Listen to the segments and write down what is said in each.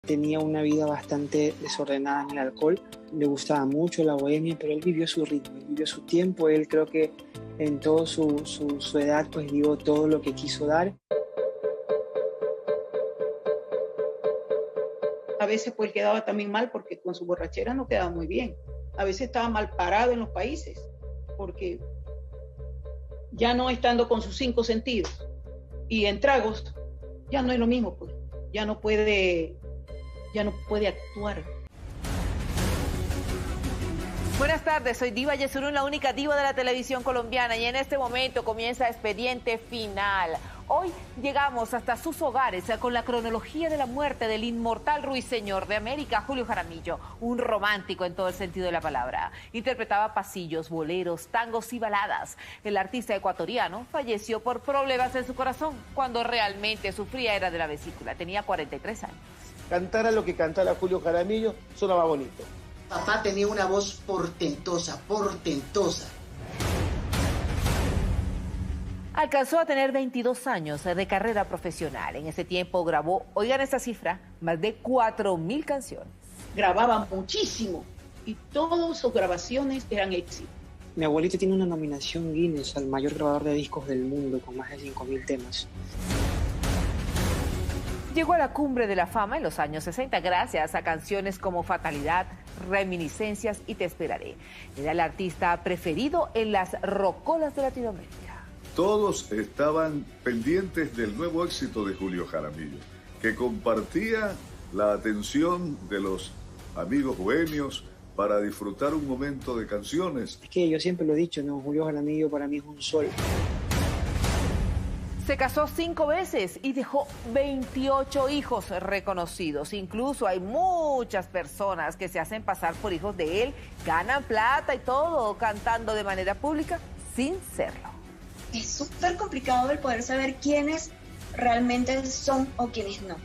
tenía una vida bastante desordenada en el alcohol. Le gustaba mucho la bohemia, pero él vivió su ritmo, él vivió su tiempo. Él creo que en toda su edad pues dio todo lo que quiso dar. A veces pues quedaba también mal porque con su borrachera no quedaba muy bien. A veces estaba mal parado en los países porque ya no estando con sus 5 sentidos y en tragos ya no es lo mismo, pues ya no puede actuar. Buenas tardes, soy Diva Yesurún, la única diva de la televisión colombiana, y en este momento comienza Expediente Final. Hoy llegamos hasta sus hogares con la cronología de la muerte del inmortal ruiseñor de América, Julio Jaramillo, un romántico en todo el sentido de la palabra. Interpretaba pasillos, boleros, tangos y baladas. El artista ecuatoriano falleció por problemas en su corazón. Cuando realmente sufría era de la vesícula, tenía 43 años. Cantara lo que cantara Julio Jaramillo, sonaba bonito. Papá tenía una voz portentosa, portentosa. Alcanzó a tener 22 años de carrera profesional. En ese tiempo grabó, oigan esta cifra, más de 4.000 canciones. Grababa muchísimo y todas sus grabaciones eran éxitos. Mi abuelito tiene una nominación Guinness al mayor grabador de discos del mundo con más de 5.000 temas. Llegó a la cumbre de la fama en los años 60 gracias a canciones como Fatalidad, Reminiscencias y Te Esperaré. Era el artista preferido en las rocolas de Latinoamérica. Todos estaban pendientes del nuevo éxito de Julio Jaramillo, que compartía la atención de los amigos bohemios para disfrutar un momento de canciones. Es que yo siempre lo he dicho, ¿no? Julio Jaramillo para mí es un sol. Se casó 5 veces y dejó 28 hijos reconocidos. Incluso hay muchas personas que se hacen pasar por hijos de él, ganan plata y todo, cantando de manera pública sin serlo. Es súper complicado el poder saber quiénes realmente son o quiénes no.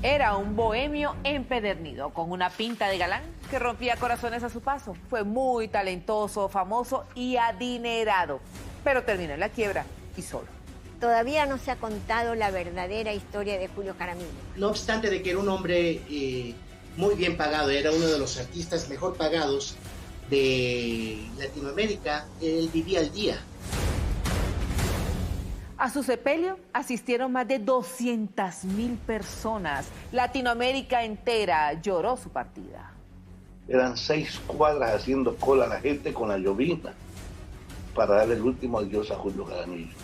Era un bohemio empedernido, con una pinta de galán que rompía corazones a su paso. Fue muy talentoso, famoso y adinerado, pero terminó en la quiebra y solo. Todavía no se ha contado la verdadera historia de Julio Jaramillo. No obstante de que era un hombre muy bien pagado, era uno de los artistas mejor pagados de Latinoamérica, él vivía al día. A su sepelio asistieron más de 200.000 personas. Latinoamérica entera lloró su partida. Eran 6 cuadras haciendo cola a la gente con la llovizna para darle el último adiós a Julio Jaramillo.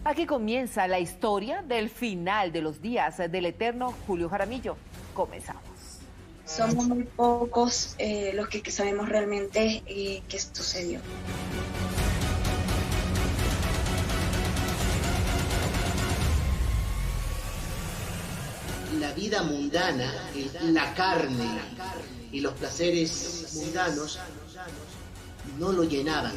Aquí comienza la historia del final de los días del eterno Julio Jaramillo. Comenzamos. Somos muy pocos los que sabemos realmente qué sucedió. La vida mundana, la carne y los placeres mundanos no lo llenaban.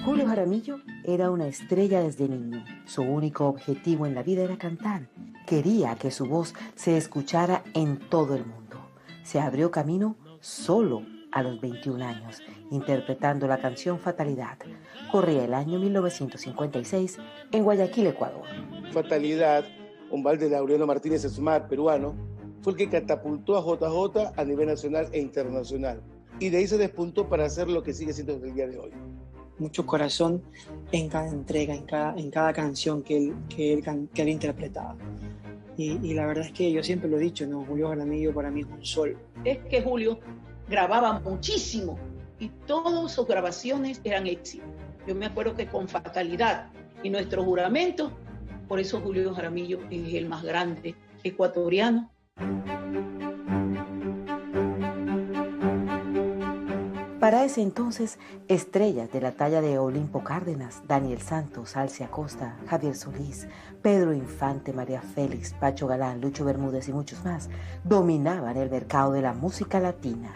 Julio Jaramillo era una estrella desde niño. Su único objetivo en la vida era cantar. Quería que su voz se escuchara en todo el mundo. Se abrió camino solo a los 21 años, interpretando la canción Fatalidad. Corría el año 1956 en Guayaquil, Ecuador. Fatalidad, un bal de Laureano Martínez Esmar, peruano, fue el que catapultó a JJ a nivel nacional e internacional. Y de ahí se despuntó para hacer lo que sigue siendo hasta el día de hoy. Mucho corazón en cada entrega, en cada canción que él interpretaba. Y la verdad es que yo siempre lo he dicho, ¿no? Julio Jaramillo para mí es un sol. Es que Julio grababa muchísimo y todas sus grabaciones eran éxitos. Yo me acuerdo que con Fatalidad y Nuestro Juramento, por eso Julio Jaramillo es el más grande ecuatoriano. Para ese entonces, estrellas de la talla de Olimpo Cárdenas, Daniel Santos, Alcia Costa, Javier Solís, Pedro Infante, María Félix, Pacho Galán, Lucho Bermúdez y muchos más dominaban el mercado de la música latina.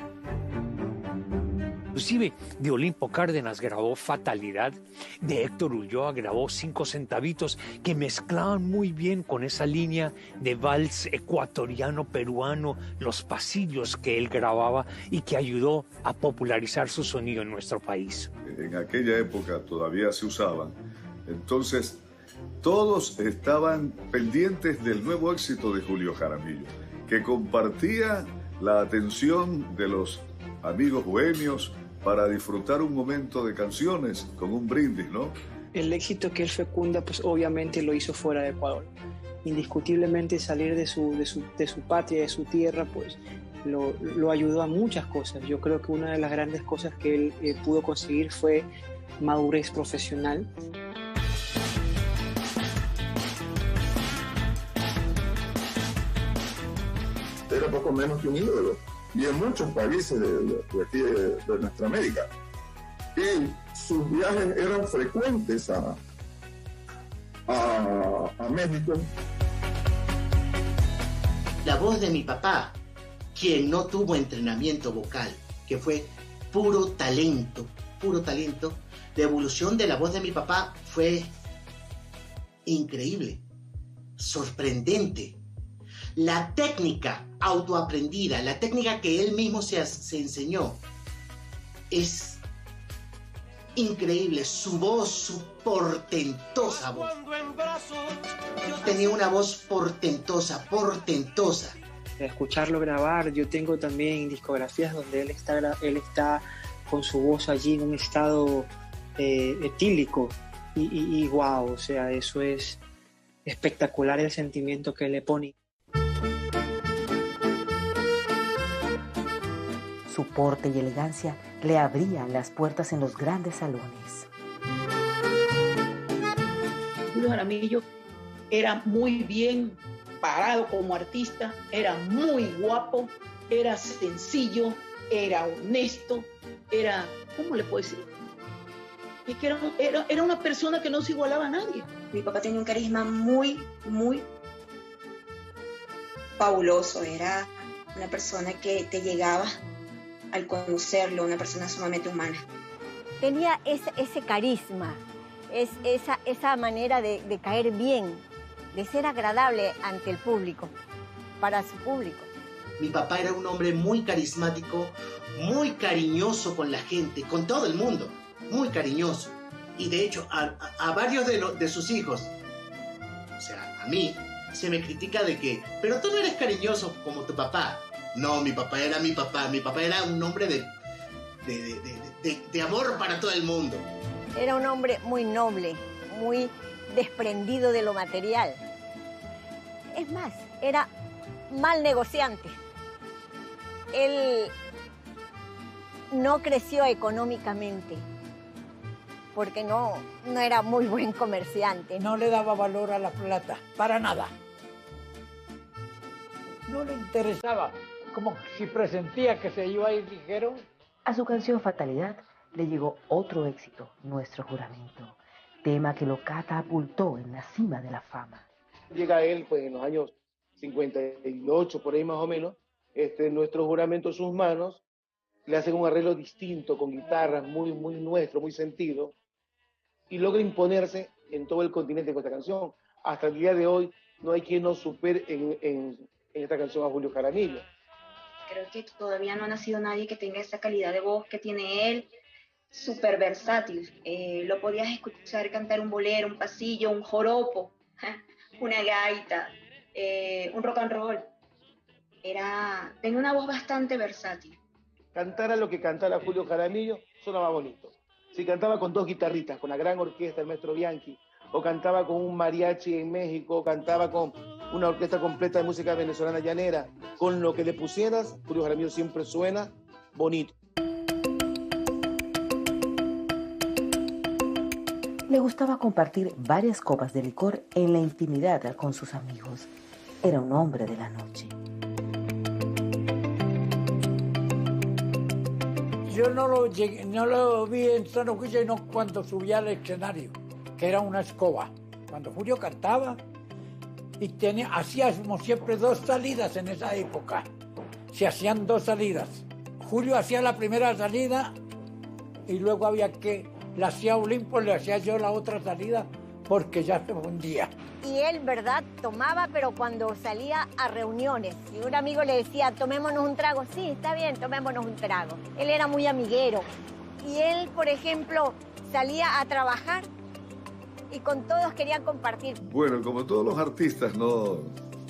Inclusive de Olimpo Cárdenas grabó Fatalidad, de Héctor Ulloa grabó 5 centavitos que mezclaban muy bien con esa línea de vals ecuatoriano, peruano, los pasillos que él grababa y que ayudó a popularizar su sonido en nuestro país. En aquella época todavía se usaban. Entonces, Todos estaban pendientes del nuevo éxito de Julio Jaramillo, que compartía la atención de los amigos bohemios para disfrutar un momento de canciones con un brindis, ¿no? El éxito que él fecunda, pues obviamente lo hizo fuera de Ecuador. Indiscutiblemente salir de su patria, de su tierra, pues lo ayudó a muchas cosas. Yo creo que una de las grandes cosas que él pudo conseguir fue madurez profesional. Era poco menos que un ídolo, y en muchos países de aquí de nuestra América. Y sus viajes eran frecuentes a México. La voz de mi papá, quien no tuvo entrenamiento vocal, que fue puro talento, la evolución de la voz de mi papá fue increíble, sorprendente. La técnica autoaprendida, la técnica que él mismo se enseñó, es increíble. Su voz, su portentosa voz. Tenía una voz portentosa. Escucharlo grabar, yo tengo también discografías donde él está con su voz allí en un estado etílico y wow, o sea, eso es espectacular el sentimiento que le pone. Su porte y elegancia le abrían las puertas en los grandes salones. Julio Jaramillo era muy bien parado como artista, era muy guapo, era sencillo, era honesto, era, ¿cómo le puedo decir? Es que era una persona que no se igualaba a nadie. Mi papá tenía un carisma muy fabuloso. Era una persona que te llegaba al conocerlo, una persona sumamente humana. Tenía ese carisma, esa manera de caer bien, de ser agradable ante el público, para su público. Mi papá era un hombre muy carismático, muy cariñoso con la gente, con todo el mundo, muy cariñoso. Y de hecho, a varios de sus hijos, o sea, a mí, se me critica de que, pero tú no eres cariñoso como tu papá. No, mi papá era mi papá. Mi papá era un hombre de amor para todo el mundo. Era un hombre muy noble, muy desprendido de lo material. Es más, era mal negociante. Él no creció económicamente porque no era muy buen comerciante. No le daba valor a la plata, para nada. No le interesaba, como si presentía que se iba a ir ligero. A su canción Fatalidad le llegó otro éxito, Nuestro Juramento, tema que lo catapultó en la cima de la fama. Llega él pues en los años 58, por ahí más o menos, Nuestro Juramento, Sus Manos, le hacen un arreglo distinto, con guitarras muy nuestro, muy sentido, y logra imponerse en todo el continente con esta canción. Hasta el día de hoy no hay quien no supere en esta canción a Julio Jaramillo. Creo que todavía no ha nacido nadie que tenga esa calidad de voz que tiene él, súper versátil. Lo podías escuchar cantar un bolero, un pasillo, un joropo, una gaita, un rock and roll. Tenía una voz bastante versátil. Cantara lo que cantara Julio Jaramillo, sonaba bonito. Si cantaba con dos guitarritas, con la gran orquesta, el maestro Bianchi, o cantaba con un mariachi en México, o cantaba con una orquesta completa de música venezolana llanera, con lo que le pusieras, Julio Jaramillo siempre suena bonito. Le gustaba compartir varias copas de licor en la intimidad con sus amigos. Era un hombre de la noche. Yo no lo vi en sano juicio, sino cuando subía al escenario, que era una escoba. Cuando Julio cantaba, y hacíamos siempre dos salidas en esa época. Se hacían dos salidas. Julio hacía la primera salida y luego la hacía Olimpo, le hacía yo la otra salida porque ya se hundía. Y él, ¿verdad? Tomaba, pero cuando salía a reuniones, y un amigo le decía, tomémonos un trago. Sí, está bien, tomémonos un trago. Él era muy amiguero. Y él, por ejemplo, salía a trabajar y con todos querían compartir. Bueno, como todos los artistas, ¿no?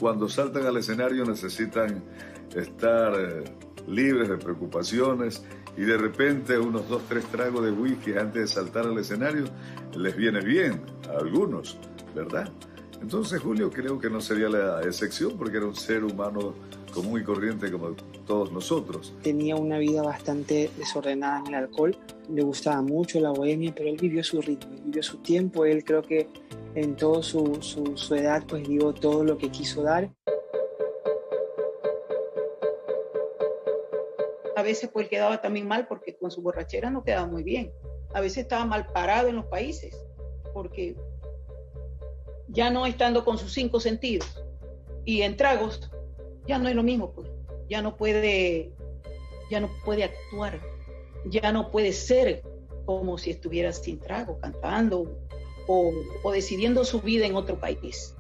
Cuando saltan al escenario necesitan estar libres de preocupaciones y de repente unos 2, 3 tragos de whisky antes de saltar al escenario les viene bien a algunos, ¿verdad? Entonces Julio creo que no sería la excepción porque era un ser humano común y corriente como todos nosotros. Tenía una vida bastante desordenada en el alcohol, le gustaba mucho la bohemia, pero él vivió su ritmo, vivió su tiempo. Él creo que en toda su edad pues dio todo lo que quiso dar. A veces pues quedaba también mal porque con su borrachera no quedaba muy bien. A veces estaba mal parado en los países porque ya no estando con sus 5 sentidos y en tragos ya no es lo mismo, pues ya no puede actuar, ya no puede ser como si estuviera sin trago, cantando o decidiendo su vida en otro país.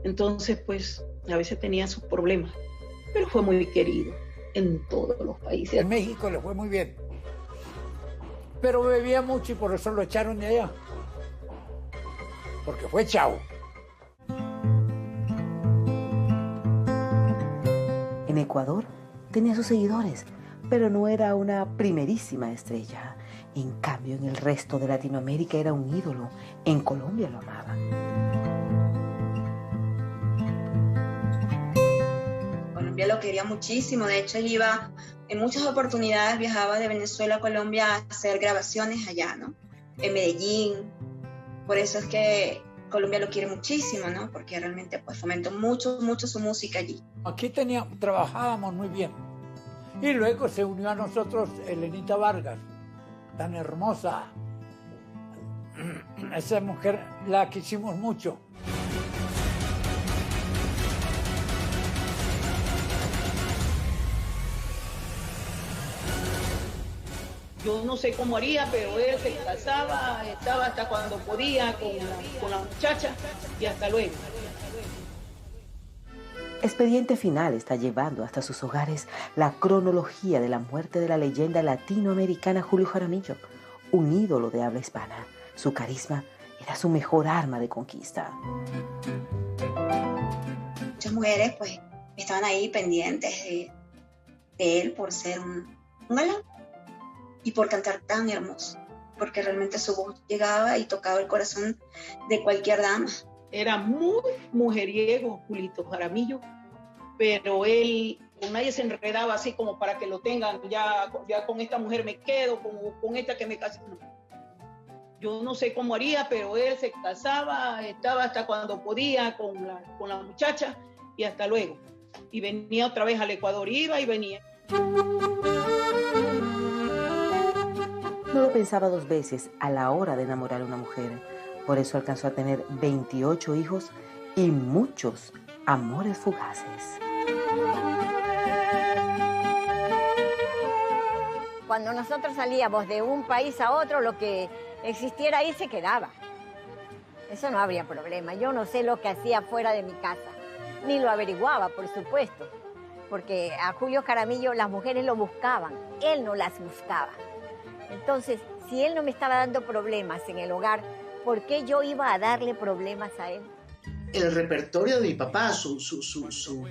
Entonces pues a veces tenía sus problemas, pero fue muy querido en todos los países. En México le fue muy bien, pero bebía mucho y por eso lo echaron de allá, porque fue chavo. En Ecuador tenía sus seguidores, pero no era una primerísima estrella. En cambio, en el resto de Latinoamérica era un ídolo. En Colombia lo amaban. Colombia lo quería muchísimo. De hecho, él iba, en muchas oportunidades viajaba de Venezuela a Colombia a hacer grabaciones allá, ¿no? En Medellín. Por eso es que Colombia lo quiere muchísimo, ¿no? Porque realmente pues fomentó mucho su música allí. Aquí trabajábamos muy bien. Y luego se unió a nosotros Elenita Vargas, tan hermosa. Esa mujer la quisimos mucho. Yo no sé cómo haría, pero él se casaba, estaba hasta cuando podía con la muchacha y hasta luego. Expediente Final está llevando hasta sus hogares la cronología de la muerte de la leyenda latinoamericana Julio Jaramillo, un ídolo de habla hispana. Su carisma era su mejor arma de conquista. Muchas mujeres pues estaban ahí pendientes de él por ser un galán y por cantar tan hermoso, porque realmente su voz llegaba y tocaba el corazón de cualquier dama. Era muy mujeriego Julito Jaramillo, pero él con nadie se enredaba así como para que lo tengan, ya con esta mujer me quedo, con esta que me casé. No. Yo no sé cómo haría, pero él se casaba, estaba hasta cuando podía con la muchacha y hasta luego. Y venía otra vez al Ecuador, iba y venía. No lo pensaba 2 veces a la hora de enamorar a una mujer. Por eso alcanzó a tener 28 hijos y muchos amores fugaces. Cuando nosotros salíamos de un país a otro, lo que existiera ahí se quedaba. Eso no habría problema. Yo no sé lo que hacía fuera de mi casa, ni lo averiguaba, por supuesto, porque a Julio Jaramillo las mujeres lo buscaban, él no las buscaba. Entonces, si él no me estaba dando problemas en el hogar, ¿por qué yo iba a darle problemas a él? El repertorio de mi papá, su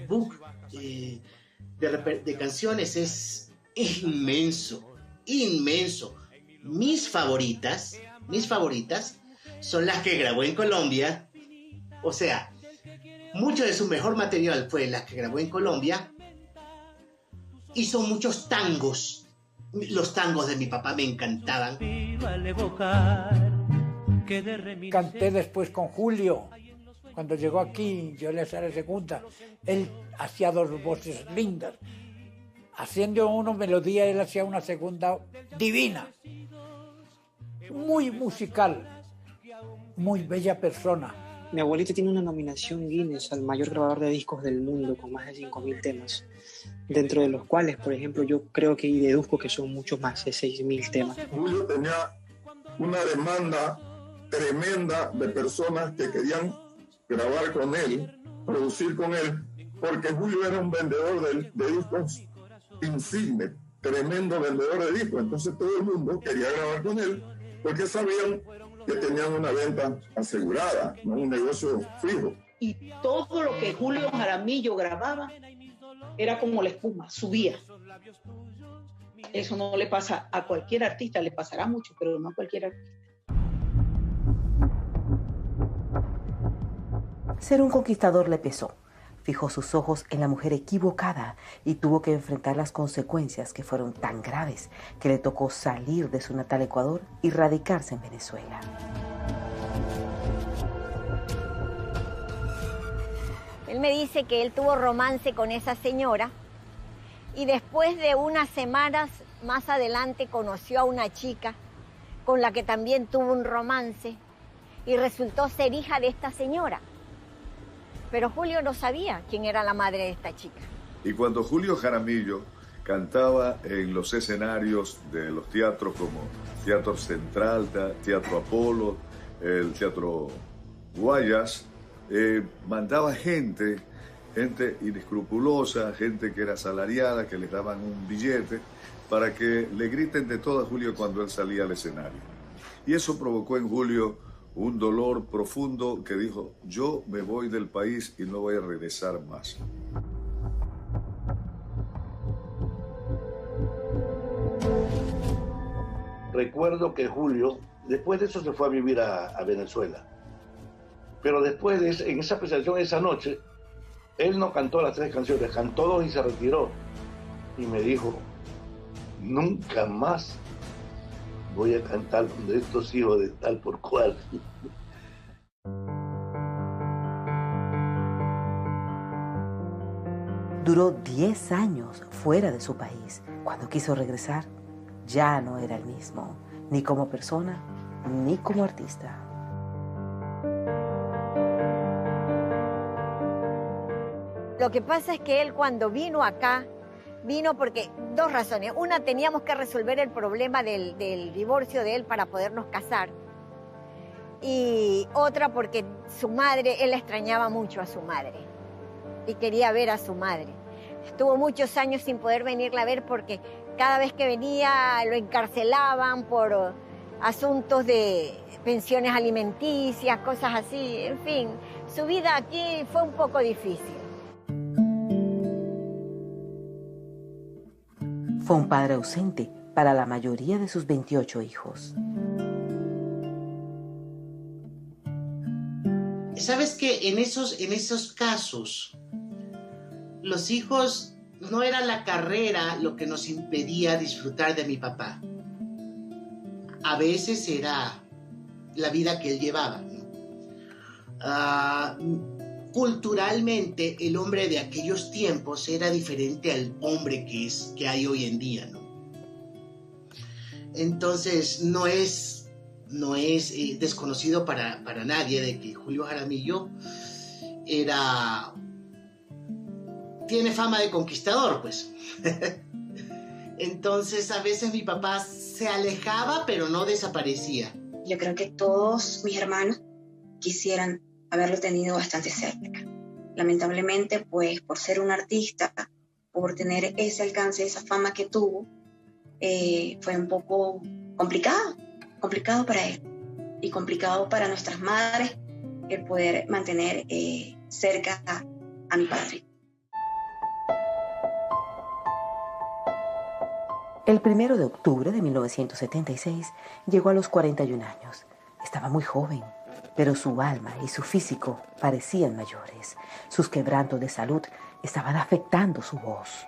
book de canciones es inmenso, inmenso. Mis favoritas son las que grabó en Colombia. O sea, mucho de su mejor material fue las que grabó en Colombia. Hizo muchos tangos. Los tangos de mi papá me encantaban. Canté después con Julio. Cuando llegó aquí, yo le hacía la segunda. Él hacía 2 voces lindas. Haciendo una melodía, él hacía una segunda divina. Muy musical. Muy bella persona. Mi abuelita tiene una nominación Guinness al mayor grabador de discos del mundo con más de 5.000 temas, dentro de los cuales, por ejemplo, yo creo que y deduzco que son muchos más de 6.000 temas. Julio tenía una demanda tremenda de personas que querían grabar con él, producir con él, porque Julio era un vendedor de discos insigne, tremendo vendedor de discos. Entonces todo el mundo quería grabar con él porque sabían que tenían una venta asegurada, no un negocio fijo. Y todo lo que Julio Jaramillo grababa era como la espuma, subía. Eso no le pasa a cualquier artista, le pasará mucho, pero no a cualquier artista. Ser un conquistador le pesó. Fijó sus ojos en la mujer equivocada y tuvo que enfrentar las consecuencias que fueron tan graves que le tocó salir de su natal Ecuador y radicarse en Venezuela. Él me dice que él tuvo romance con esa señora y después de unas semanas más adelante conoció a una chica con la que también tuvo un romance y resultó ser hija de esta señora. Pero Julio no sabía quién era la madre de esta chica. Y cuando Julio Jaramillo cantaba en los escenarios de los teatros como Teatro Central, Teatro Apolo, el Teatro Guayas, mandaba gente inescrupulosa, gente que era asalariada, que les daban un billete para que le griten de todo a Julio cuando él salía al escenario. Y eso provocó en Julio un dolor profundo que dijo, yo me voy del país y no voy a regresar más. Recuerdo que Julio, después de eso se fue a vivir a Venezuela. Pero después en esa presentación esa noche, él no cantó las 3 canciones, cantó 2 y se retiró. Y me dijo, nunca más voy a cantar donde estos hijos de tal por cual. Duró 10 años fuera de su país. Cuando quiso regresar, ya no era el mismo, ni como persona, ni como artista. Lo que pasa es que él cuando vino acá, vino porque 2 razones. Una, teníamos que resolver el problema del divorcio de él para podernos casar. Y otra, porque su madre, él extrañaba mucho a su madre y quería ver a su madre. Estuvo muchos años sin poder venirla a ver porque cada vez que venía lo encarcelaban por asuntos de pensiones alimenticias, cosas así. En fin, su vida aquí fue un poco difícil. Fue un padre ausente para la mayoría de sus 28 hijos. ¿Sabes qué? En esos casos, los hijos no era la carrera lo que nos impedía disfrutar de mi papá. A veces era la vida que él llevaba, ¿no? Culturalmente, el hombre de aquellos tiempos era diferente al hombre que hay hoy en día, ¿no? Entonces, no es desconocido para nadie de que Julio Jaramillo tiene fama de conquistador, pues. Entonces, a veces mi papá se alejaba, pero no desaparecía. Yo creo que todos mis hermanos quisieran haberlo tenido bastante cerca. Lamentablemente, pues, por ser un artista, por tener ese alcance, esa fama que tuvo, fue un poco complicado para él y complicado para nuestras madres el poder mantener cerca a mi padre. El 1 de octubre de 1976 llegó a los 41 años. Estaba muy joven, pero su alma y su físico parecían mayores. Sus quebrantos de salud estaban afectando su voz.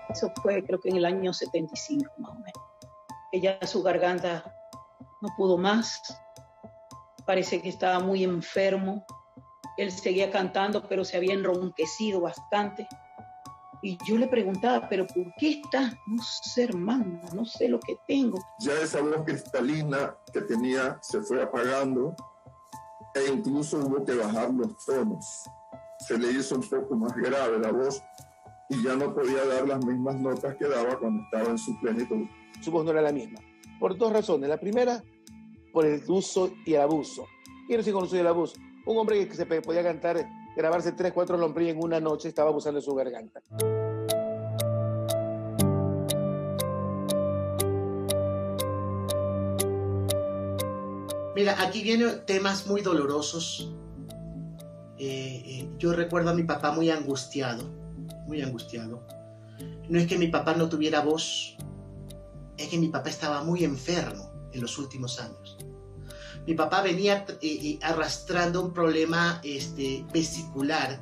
Eso fue, creo que en el año 75, más o menos. Ella, su garganta no pudo más. Parece que estaba muy enfermo. Él seguía cantando, pero se había enronquecido bastante. Y yo le preguntaba, ¿pero por qué estás? No sé, hermano, no sé lo que tengo. Ya esa voz cristalina que tenía se fue apagando e incluso hubo que bajar los tonos. Se le hizo un poco más grave la voz y ya no podía dar las mismas notas que daba cuando estaba en su plenitud. Su voz no era la misma, por 2 razones. La primera, por el uso y el abuso. Quiero decir con el uso y el abuso. Un hombre que se podía grabarse 3, 4 Lombriz en una noche, estaba abusando de su garganta. Mira, aquí vienen temas muy dolorosos. Yo recuerdo a mi papá muy angustiado, muy angustiado. No es que mi papá no tuviera voz, es que mi papá estaba muy enfermo en los últimos años. Mi papá venía arrastrando un problema vesicular.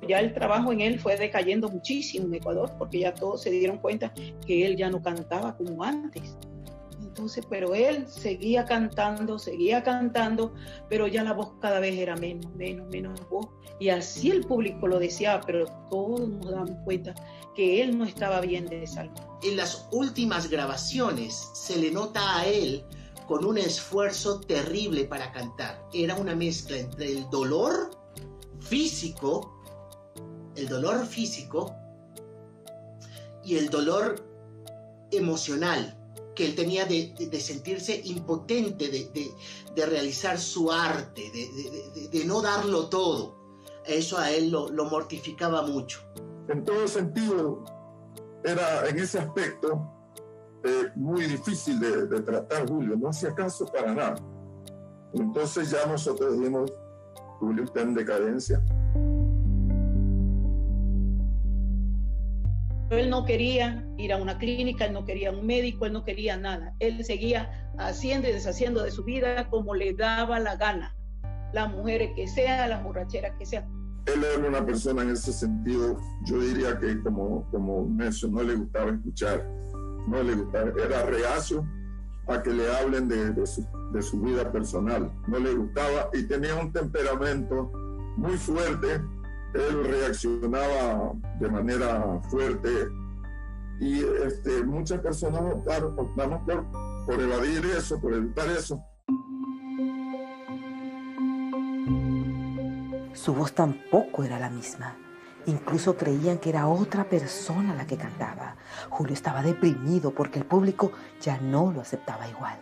Ya el trabajo en él fue decayendo muchísimo en Ecuador, porque ya todos se dieron cuenta que él ya no cantaba como antes. Entonces, pero él seguía cantando, pero ya la voz cada vez era menos voz. Y así el público lo deseaba, pero todos nos damos cuenta que él no estaba bien de salud. En las últimas grabaciones se le nota a él con un esfuerzo terrible para cantar. Era una mezcla entre el dolor físico y el dolor emocional que él tenía de sentirse impotente, de realizar su arte, de no darlo todo. Eso a él lo mortificaba mucho. En todo sentido, era en ese aspecto muy difícil de tratar Julio, no hacía caso para nada. Entonces ya nosotros dijimos, Julio está en decadencia. Él no quería ir a una clínica, él no quería un médico, él no quería nada. Él seguía haciendo y deshaciendo de su vida como le daba la gana. Las mujeres que sean, las borracheras que sean. Él era una persona en ese sentido, yo diría que como Nelson, no le gustaba escuchar, no le gustaba, era reacio a que le hablen de su vida personal, no le gustaba y tenía un temperamento muy fuerte. Él reaccionaba de manera fuerte y muchas personas optamos por evadir eso, por evitar eso. Su voz tampoco era la misma. Incluso creían que era otra persona la que cantaba. Julio estaba deprimido porque el público ya no lo aceptaba igual.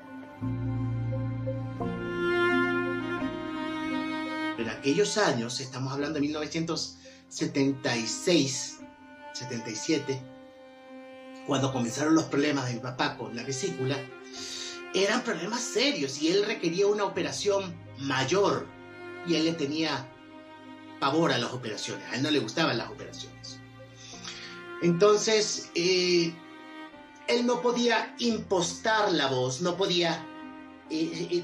En aquellos años, estamos hablando de 1976, 77, cuando comenzaron los problemas de mi papá con la vesícula, eran problemas serios y él requería una operación mayor y él le tenía pavor a las operaciones, a él no le gustaban las operaciones. Entonces, él no podía impostar la voz, no podía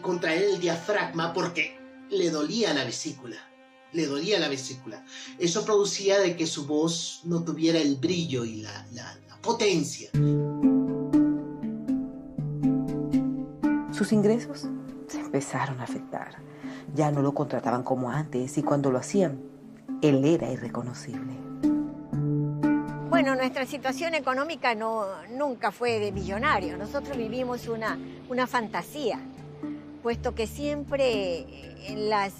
contraer el diafragma porque le dolía la vesícula. Eso producía de que su voz no tuviera el brillo y la potencia. Sus ingresos se empezaron a afectar. Ya no lo contrataban como antes y cuando lo hacían, él era irreconocible. Bueno, nuestra situación económica nunca fue de millonario. Nosotros vivimos una fantasía, puesto que siempre en las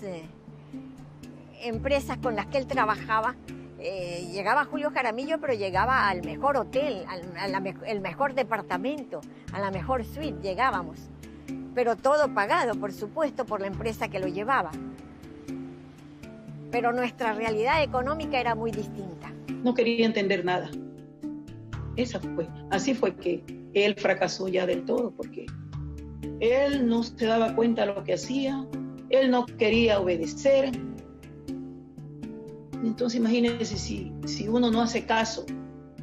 empresas con las que él trabajaba, llegaba Julio Jaramillo, pero llegaba al mejor hotel, el mejor departamento, a la mejor suite llegábamos. Pero todo pagado, por supuesto, por la empresa que lo llevaba. Pero nuestra realidad económica era muy distinta. No quería entender nada. Así fue que él fracasó ya del todo, porque él no se daba cuenta de lo que hacía, él no quería obedecer. Entonces imagínense si uno no hace caso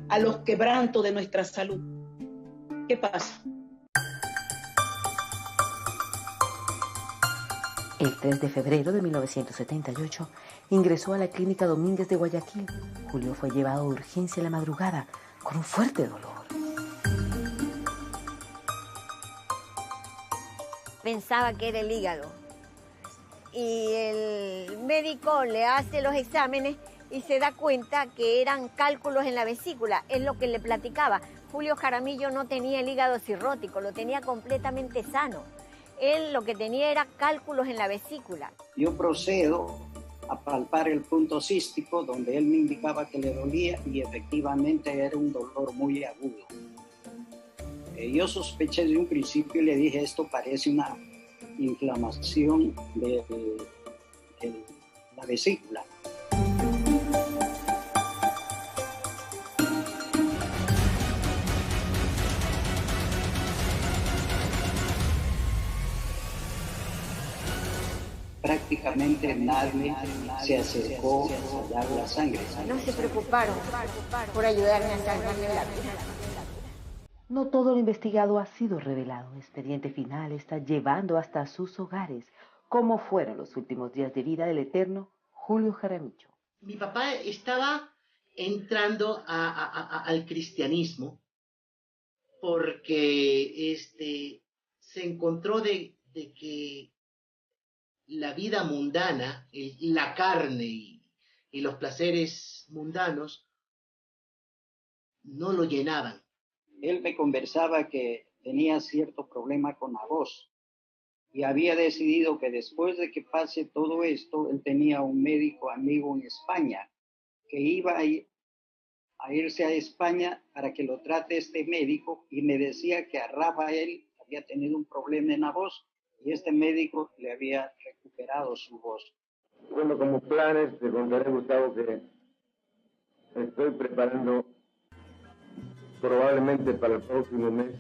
a los quebrantos de nuestra salud, ¿qué pasa? El 3 de febrero de 1978 ingresó a la clínica Domínguez de Guayaquil. Julio fue llevado de urgencia en la madrugada con un fuerte dolor. Pensaba que era el hígado. Y el médico le hace los exámenes y se da cuenta que eran cálculos en la vesícula. Es lo que le platicaba. Julio Jaramillo no tenía el hígado cirrótico, lo tenía completamente sano. Él lo que tenía era cálculos en la vesícula. Yo procedo a palpar el punto cístico donde él me indicaba que le dolía y efectivamente era un dolor muy agudo. Yo sospeché de un principio y le dije, esto parece una inflamación de la vesícula. prácticamente nadie se acercó a dar la sangre. No se preocuparon por ayudarme a salvarme la vida. No todo lo investigado ha sido revelado. Expediente Final está llevando hasta sus hogares cómo fueron los últimos días de vida del eterno Julio Jaramillo. Mi papá estaba entrando al cristianismo porque se encontró de que la vida mundana, la carne y los placeres mundanos no lo llenaban. Él me conversaba que tenía cierto problema con la voz y había decidido que después de que pase todo esto, él tenía un médico amigo en España que iba a irse a España para que lo trate este médico, y me decía que a Rafael había tenido un problema en la voz y este médico le había recuperado su voz. Bueno, como planes, te contaré, Gustavo, que estoy preparando probablemente para el próximo mes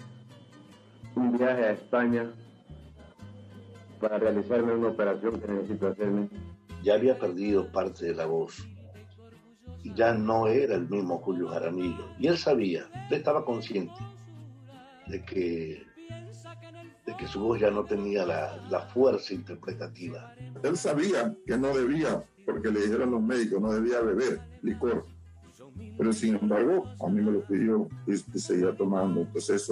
un viaje a España para realizarme una operación que necesito hacerme. Ya había perdido parte de la voz. Ya no era el mismo Julio Jaramillo. Y él sabía, él estaba consciente de que su voz ya no tenía la fuerza interpretativa. Él sabía que no debía, porque le dijeron los médicos, no debía beber licor. Pero sin embargo, a mí me lo pidió y seguía tomando. Entonces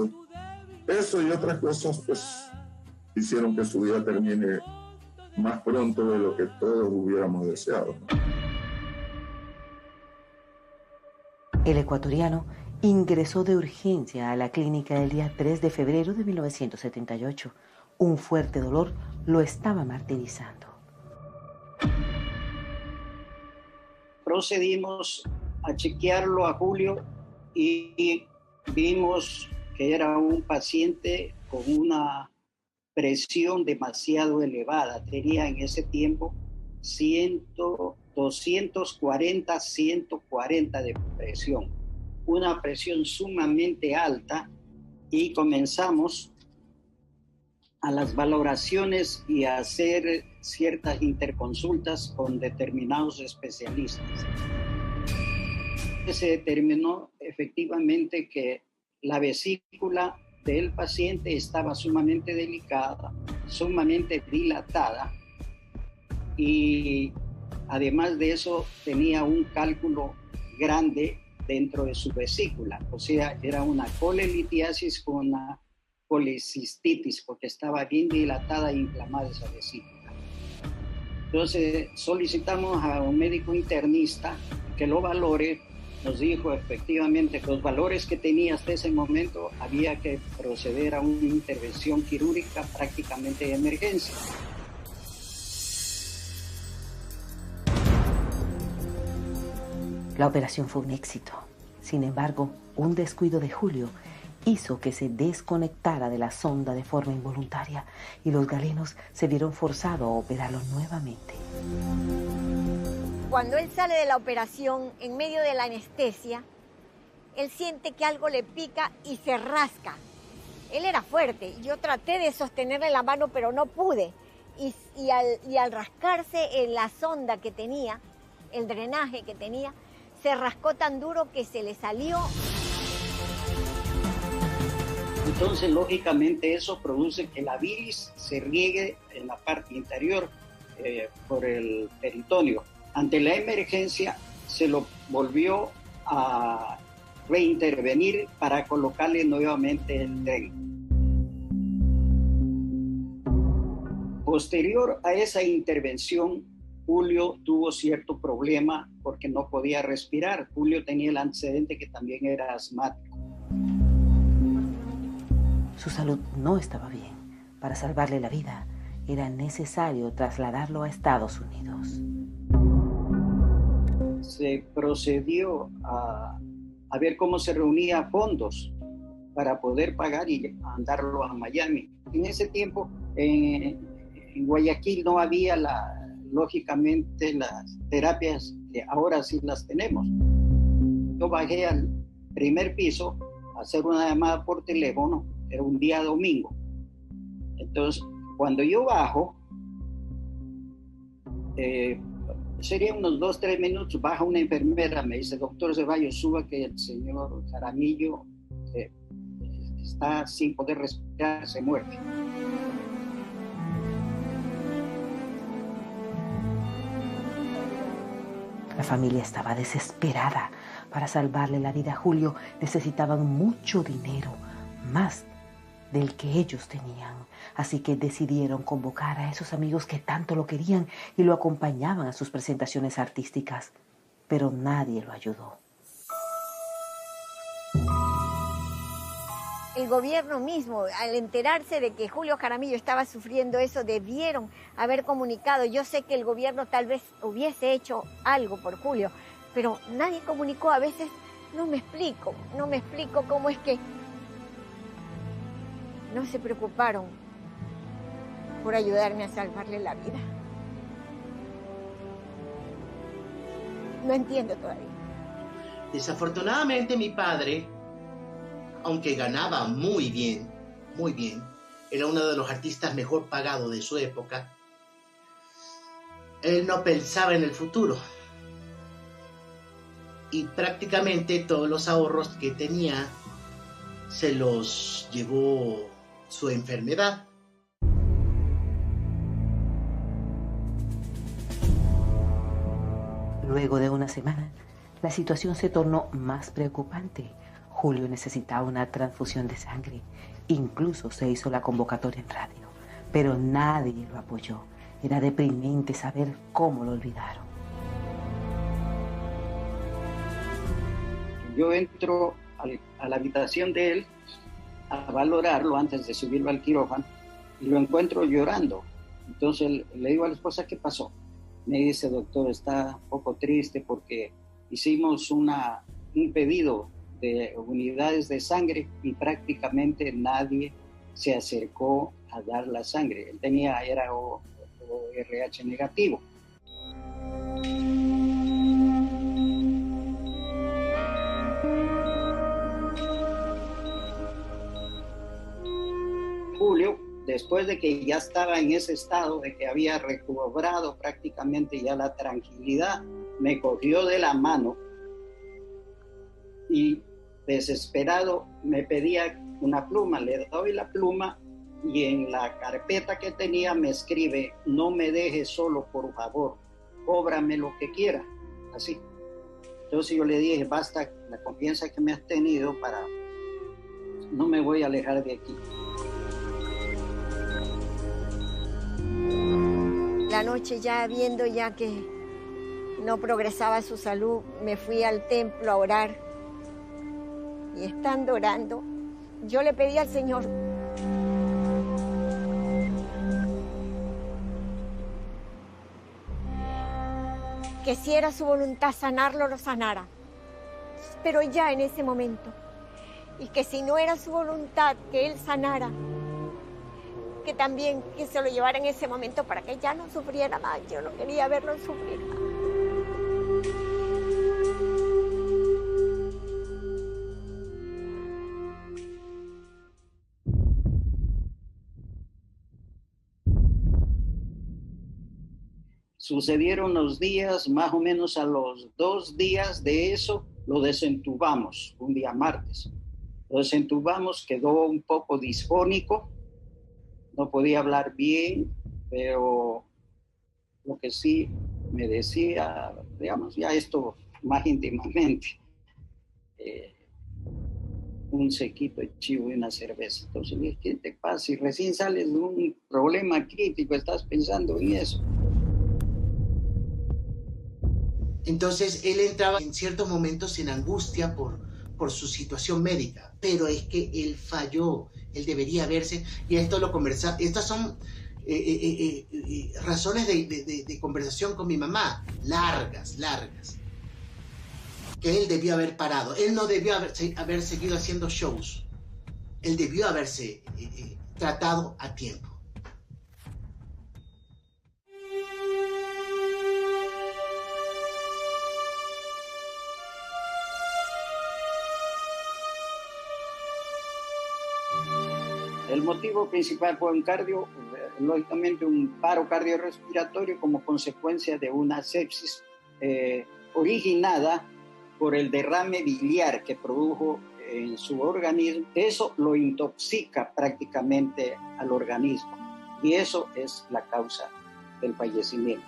eso y otras cosas, pues, hicieron que su vida termine más pronto de lo que todos hubiéramos deseado. El ecuatoriano ingresó de urgencia a la clínica el día 3 de febrero de 1978. Un fuerte dolor lo estaba martirizando. Procedimos a chequearlo a Julio y vimos que era un paciente con una presión demasiado elevada. Tenía en ese tiempo 240, 140 de presión. Una presión sumamente alta, y comenzamos a las valoraciones y a hacer ciertas interconsultas con determinados especialistas. Se determinó efectivamente que la vesícula del paciente estaba sumamente delicada, sumamente dilatada, y además de eso tenía un cálculo grande dentro de su vesícula, o sea, era una colelitiasis con una colecistitis, porque estaba bien dilatada e inflamada esa vesícula. Entonces solicitamos a un médico internista que lo valore. Nos dijo efectivamente que los valores que tenía hasta ese momento había que proceder a una intervención quirúrgica prácticamente de emergencia. La operación fue un éxito. Sin embargo, un descuido de Julio hizo que se desconectara de la sonda de forma involuntaria y los galenos se vieron forzados a operarlo nuevamente. Cuando él sale de la operación, en medio de la anestesia, él siente que algo le pica y se rasca. Él era fuerte. Yo traté de sostenerle la mano, pero no pude. Y al rascarse en la sonda que tenía, el drenaje que tenía, se rascó tan duro que se le salió. Entonces, lógicamente, eso produce que la bilis se riegue en la parte interior por el peritoneo. Ante la emergencia, se lo volvió a reintervenir para colocarle nuevamente el tren. Posterior a esa intervención, Julio tuvo cierto problema porque no podía respirar. Julio tenía el antecedente que también era asmático. Su salud no estaba bien. Para salvarle la vida, era necesario trasladarlo a Estados Unidos. Se procedió a ver cómo se reunía fondos para poder pagar y mandarlo a Miami. En ese tiempo, en Guayaquil no había lógicamente las terapias que ahora sí las tenemos. Yo bajé al primer piso a hacer una llamada por teléfono, era un día domingo. Entonces, cuando yo bajo, Sería unos 2, 3 minutos, baja una enfermera, me dice, doctor Ceballos, suba que el señor Jaramillo está sin poder respirar, se muere. La familia estaba desesperada para salvarle la vida a Julio. Necesitaban mucho dinero, más del que ellos tenían. Así que decidieron convocar a esos amigos que tanto lo querían y lo acompañaban a sus presentaciones artísticas. Pero nadie lo ayudó. El gobierno mismo, al enterarse de que Julio Jaramillo estaba sufriendo eso, debieron haber comunicado. Yo sé que el gobierno tal vez hubiese hecho algo por Julio, pero nadie comunicó. A veces no me explico cómo es que no se preocuparon por ayudarme a salvarle la vida. No entiendo todavía. Desafortunadamente mi padre, aunque ganaba muy bien, era uno de los artistas mejor pagados de su época, él no pensaba en el futuro. Y prácticamente todos los ahorros que tenía se los llevó su enfermedad. Luego de una semana, la situación se tornó más preocupante. Julio necesitaba una transfusión de sangre. Incluso se hizo la convocatoria en radio, pero nadie lo apoyó. Era deprimente saber cómo lo olvidaron. Yo entro a la habitación de él a valorarlo antes de subirlo al quirófano y lo encuentro llorando. Entonces le digo a la esposa, ¿qué pasó? Me dice, doctor, está un poco triste porque hicimos un pedido de unidades de sangre y prácticamente nadie se acercó a dar la sangre. Él era RH negativo. Julio, después de que ya estaba en ese estado, de que había recobrado prácticamente ya la tranquilidad, me cogió de la mano y desesperado me pedía una pluma. Le doy la pluma y en la carpeta que tenía me escribe, no me dejes solo, por favor, cóbrame lo que quieras, así. Entonces yo le dije, basta la confianza que me has tenido, no me voy a alejar de aquí. La noche ya viendo ya que no progresaba su salud, me fui al templo a orar. Y estando orando, yo le pedí al Señor que si era su voluntad sanarlo, lo sanara. Pero ya en ese momento. Y que si no era su voluntad que él sanara, que también que se lo llevara en ese momento para que ya no sufriera más. Yo no quería verlo sufrir más. Sucedieron los días, más o menos a los 2 días de eso, lo desentubamos, un día martes. Lo desentubamos, quedó un poco disfónico, no podía hablar bien, pero lo que sí me decía, digamos, ya esto más íntimamente, un sequito de chivo y una cerveza. Entonces le dije, ¿qué te pasa? Si recién sales de un problema crítico, estás pensando en eso. Entonces él entraba en ciertos momentos en angustia por su situación médica, pero es que él falló, él debería verse, y esto lo conversamos, estas son razones de conversación con mi mamá, largas, que él debió haber parado, él no debió haber seguido haciendo shows, él debió haberse tratado a tiempo. El motivo principal fue un cardio, lógicamente un paro cardiorrespiratorio como consecuencia de una sepsis originada por el derrame biliar que produjo en su organismo. Eso lo intoxica prácticamente al organismo y eso es la causa del fallecimiento.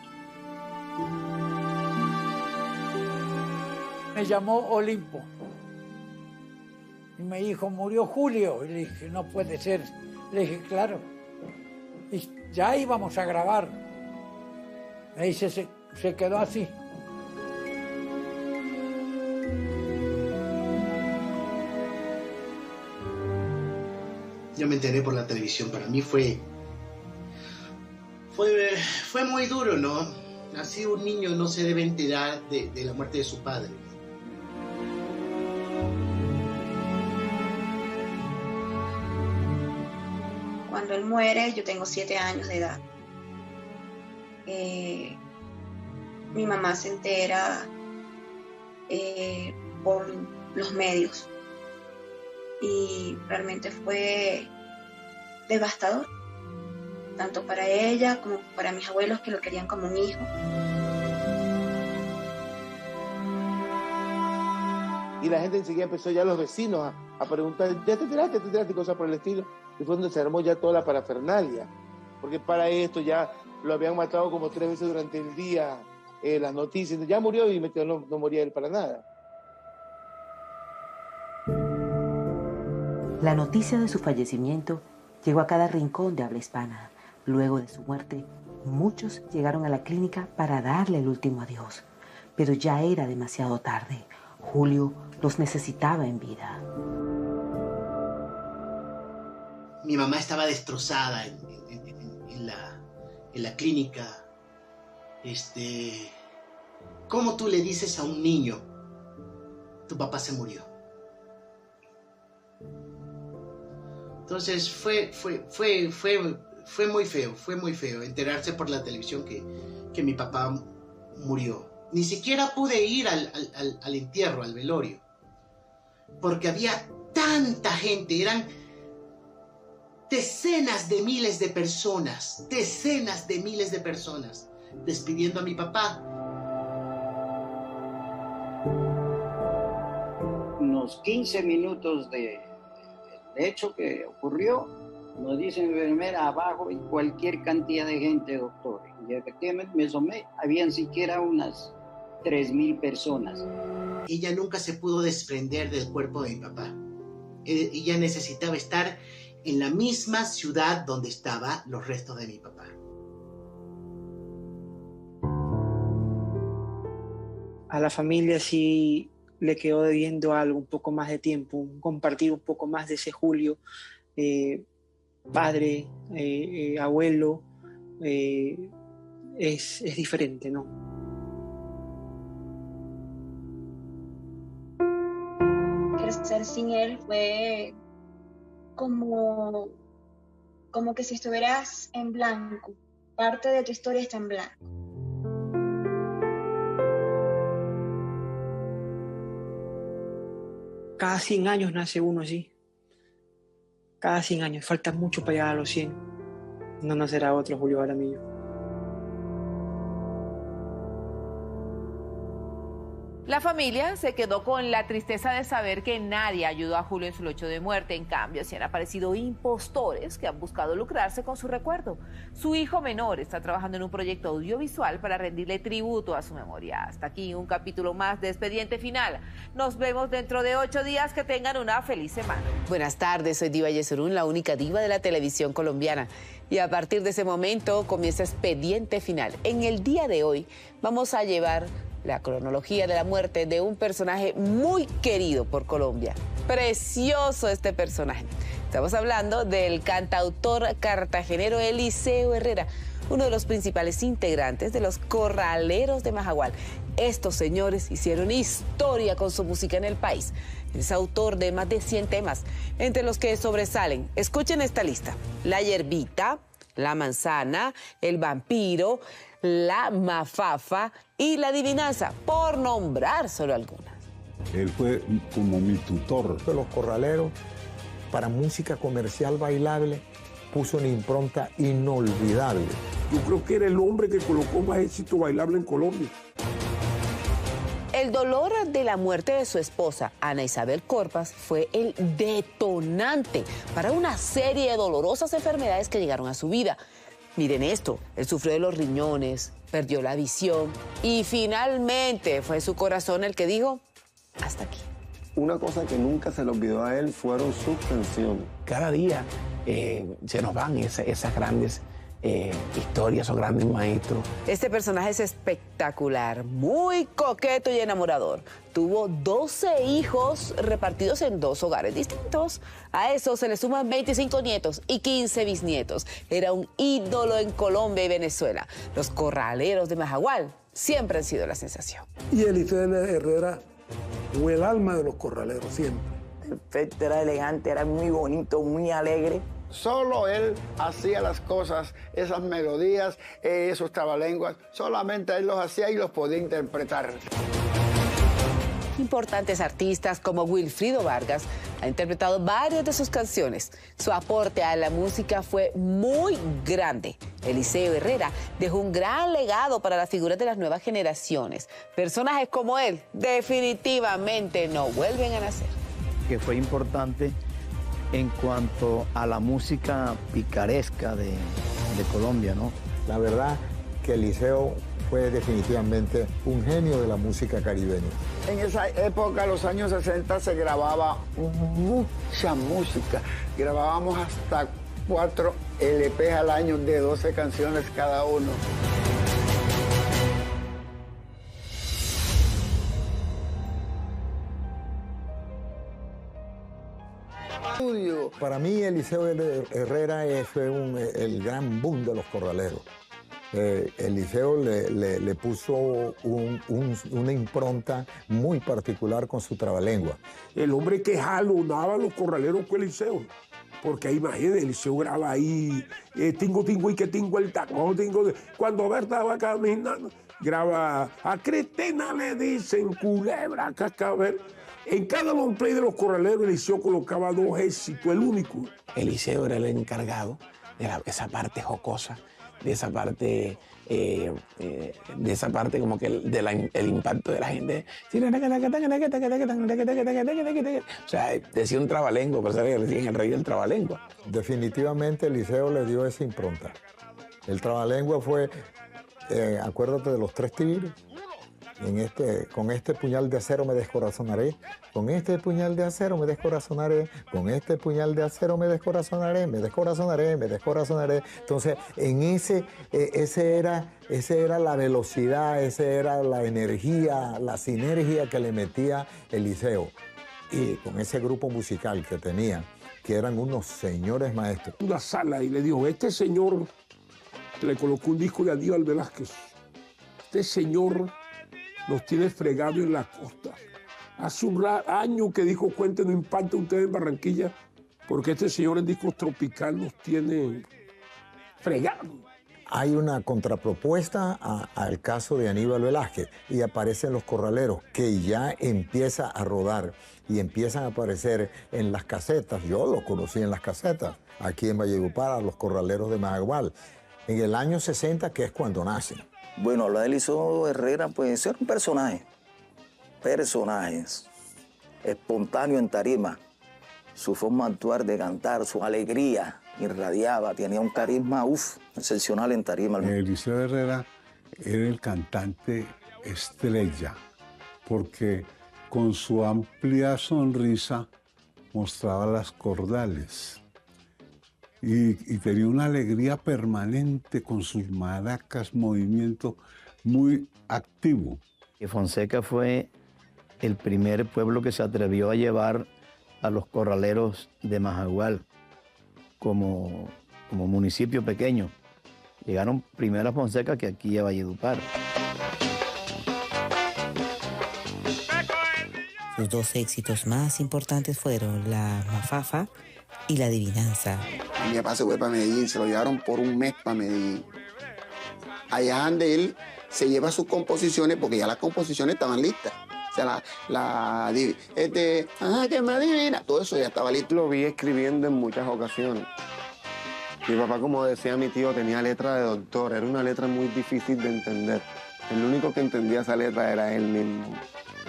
Me llamó Olimpo y me dijo, murió Julio. Y le dije, no puede ser. Le dije, claro. Y ya íbamos a grabar. Ahí se quedó así. Yo me enteré por la televisión. Para mí fue muy duro, ¿no? Así un niño no se debe enterar de la muerte de su padre. Cuando él muere, yo tengo 7 años de edad. Mi mamá se entera por los medios y realmente fue devastador, tanto para ella como para mis abuelos que lo querían como un hijo. Y la gente enseguida empezó, ya los vecinos a preguntar, ¿ya te enteraste? Y cosas por el estilo. Y fue donde se armó ya toda la parafernalia. Porque para esto ya lo habían matado como 3 veces durante el día, las noticias. Ya murió y no moría él para nada. La noticia de su fallecimiento llegó a cada rincón de habla hispana. Luego de su muerte, muchos llegaron a la clínica para darle el último adiós. Pero ya era demasiado tarde. Julio los necesitaba en vida. Mi mamá estaba destrozada en la clínica. ¿Cómo tú le dices a un niño, tu papá se murió? Entonces fue muy feo enterarse por la televisión que mi papá murió. Ni siquiera pude ir al entierro, al velorio, porque había tanta gente, eran decenas de miles de personas despidiendo a mi papá. Unos 15 minutos de hecho que ocurrió, nos dice mi enfermera, abajo y cualquier cantidad de gente, doctor. Y efectivamente me asomé, habían siquiera unas 3,000 personas. Ella nunca se pudo desprender del cuerpo de mi papá. Ella necesitaba estar en la misma ciudad donde estaban los restos de mi papá. A la familia sí le quedó debiendo algo, un poco más de tiempo, compartir un poco más de ese Julio, padre, abuelo, es diferente, ¿no? Crecer sin él fue como que si estuvieras en blanco, parte de tu historia está en blanco. Cada 100 años nace uno así. Cada 100 años. Falta mucho para llegar a los 100. No nacerá otro Julio Jaramillo. La familia se quedó con la tristeza de saber que nadie ayudó a Julio en su lecho de muerte. En cambio, se han aparecido impostores que han buscado lucrarse con su recuerdo. Su hijo menor está trabajando en un proyecto audiovisual para rendirle tributo a su memoria. Hasta aquí un capítulo más de Expediente Final. Nos vemos dentro de 8 días. Que tengan una feliz semana. Buenas tardes, soy Diva Yesurún, la única diva de la televisión colombiana. Y a partir de ese momento comienza Expediente Final. En el día de hoy vamos a llevar la cronología de la muerte de un personaje muy querido por Colombia. Precioso este personaje. Estamos hablando del cantautor cartagenero Eliseo Herrera, uno de los principales integrantes de los Corraleros de Majagual. Estos señores hicieron historia con su música en el país. Es autor de más de 100 temas, entre los que sobresalen, escuchen esta lista: La Yerbita, La Manzana, El Vampiro, La Mafafa y La Adivinanza, por nombrar solo algunas. Él fue como mi tutor. Los Corraleros, para música comercial bailable, puso una impronta inolvidable. Yo creo que era el hombre que colocó más éxito bailable en Colombia. El dolor de la muerte de su esposa, Ana Isabel Corpas, fue el detonante para una serie de dolorosas enfermedades que llegaron a su vida. Miren esto, él sufrió de los riñones, perdió la visión y finalmente fue su corazón el que dijo, hasta aquí. Una cosa que nunca se le olvidó a él fueron sus canciones. Cada día se nos van esas grandes historias o grandes maestros. Este personaje es espectacular, muy coqueto y enamorador. Tuvo 12 hijos repartidos en 2 hogares distintos. A eso se le suman 25 nietos y 15 bisnietos. Era un ídolo en Colombia y Venezuela. Los corraleros de Majagual siempre han sido la sensación. Y Eliseo Herrera fue el alma de los corraleros siempre. Perfecto, era elegante, era muy bonito, muy alegre. Solo él hacía las cosas, esas melodías, esos trabalenguas, solamente él los hacía y los podía interpretar. Importantes artistas como Wilfrido Vargas ha interpretado varias de sus canciones. Su aporte a la música fue muy grande. Eliseo Herrera dejó un gran legado para las figuras de las nuevas generaciones. Personajes como él definitivamente no vuelven a nacer. Que fue importante en cuanto a la música picaresca de Colombia, ¿no? La verdad que Eliseo fue definitivamente un genio de la música caribeña. En esa época, los años 60, se grababa mucha música. Grabábamos hasta 4 LPs al año de 12 canciones cada uno. Para mí, Eliseo Herrera fue el gran boom de los corraleros. Eliseo le puso una impronta muy particular con su trabalengua. El hombre que jalonaba a los corraleros fue Eliseo. Porque imagínate, Eliseo graba ahí, tingo, tingo, y que tingo el taco, tingo. Cuando Berta va caminando, graba, a Cristina le dicen culebra, cascabel. En cada long play de los corraleros, Eliseo colocaba 2 éxitos, el único. Eliseo era el encargado de esa parte jocosa, de esa parte como que el impacto de la gente. O sea, decía un trabalengua, pero sabía que le decían el rey del trabalengua. Definitivamente Eliseo le dio esa impronta. El trabalengua fue, acuérdate de los 3 tigres. Con este puñal de acero me descorazonaré, con este puñal de acero me descorazonaré, con este puñal de acero me descorazonaré, me descorazonaré, me descorazonaré. Entonces, en ese era la velocidad, esa era la energía, la sinergia que le metía Eliseo. Y con ese grupo musical que tenía, que eran unos señores maestros. Una sala y le dijo, este señor, le colocó un disco de Aníbal Velázquez, este señor nos tiene fregado en la costa. Hace un año que dijo, Cuente, no impacta usted en Barranquilla, porque este señor en discos tropical nos tiene fregado. Hay una contrapropuesta al caso de Aníbal Velázquez y aparecen los corraleros, que ya empieza a rodar y empiezan a aparecer en las casetas. Yo los conocí en las casetas, aquí en Valledupar, los corraleros de Majagual, en el año 60, que es cuando nacen. Bueno, hablar de Eliseo Herrera, pues era un personaje espontáneo en tarima. Su forma de actuar, de cantar, su alegría irradiaba, tenía un carisma, excepcional en tarima. Eliseo Herrera era el cantante estrella, porque con su amplia sonrisa mostraba las cordales. Y tenía una alegría permanente con sus maracas, movimiento muy activo. Fonseca fue el primer pueblo que se atrevió a llevar a los corraleros de Majagual como municipio pequeño. Llegaron primero a Fonseca que aquí a Valledupar. Sus 2 éxitos más importantes fueron La Mafafa y La Adivinanza. Mi papá se fue para Medellín, se lo llevaron por un mes para Medellín. Allá donde él se lleva sus composiciones, porque ya las composiciones estaban listas. O sea, que me adivina, todo eso ya estaba listo. Lo vi escribiendo en muchas ocasiones. Mi papá, como decía mi tío, tenía letra de doctor. Era una letra muy difícil de entender. El único que entendía esa letra era él mismo.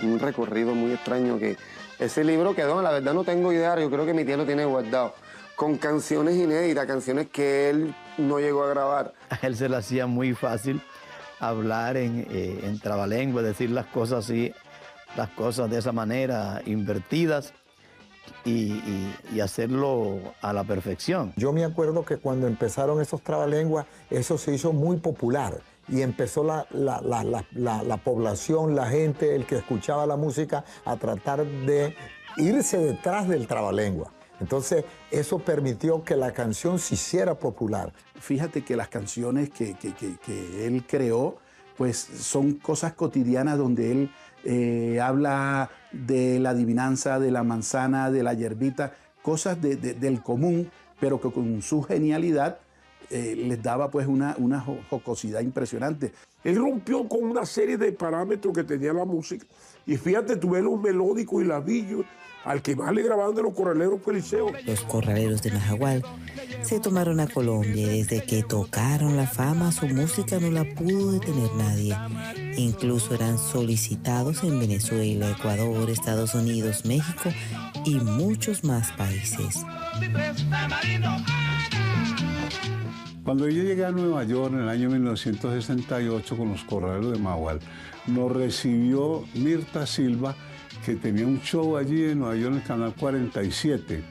Un recorrido muy extraño que ese libro quedó, la verdad no tengo idea, yo creo que mi tía lo tiene guardado, con canciones inéditas, canciones que él no llegó a grabar. A él se le hacía muy fácil hablar en trabalengua, decir las cosas así, las cosas de esa manera, invertidas, y hacerlo a la perfección. Yo me acuerdo que cuando empezaron esos trabalenguas, eso se hizo muy popular. Y empezó la población, la gente, el que escuchaba la música, a tratar de irse detrás del trabalengua. Entonces, eso permitió que la canción se hiciera popular. Fíjate que las canciones que él creó, pues son cosas cotidianas donde él habla de la adivinanza, de la manzana, de la hierbita, cosas del común, pero que con su genialidad les daba pues una jocosidad impresionante. Él rompió con una serie de parámetros que tenía la música. Y fíjate, tú ves los melódicos y las villas. Al que más le grababan de los corraleros fue Eliseo. Los corraleros de Majagual se tomaron a Colombia y desde que tocaron la fama, su música no la pudo detener nadie. Incluso eran solicitados en Venezuela, Ecuador, Estados Unidos, México y muchos más países. Cuando yo llegué a Nueva York en el año 1968 con los corraleros de Majagual, nos recibió Mirta Silva, que tenía un show allí en Nueva York en el Canal 47.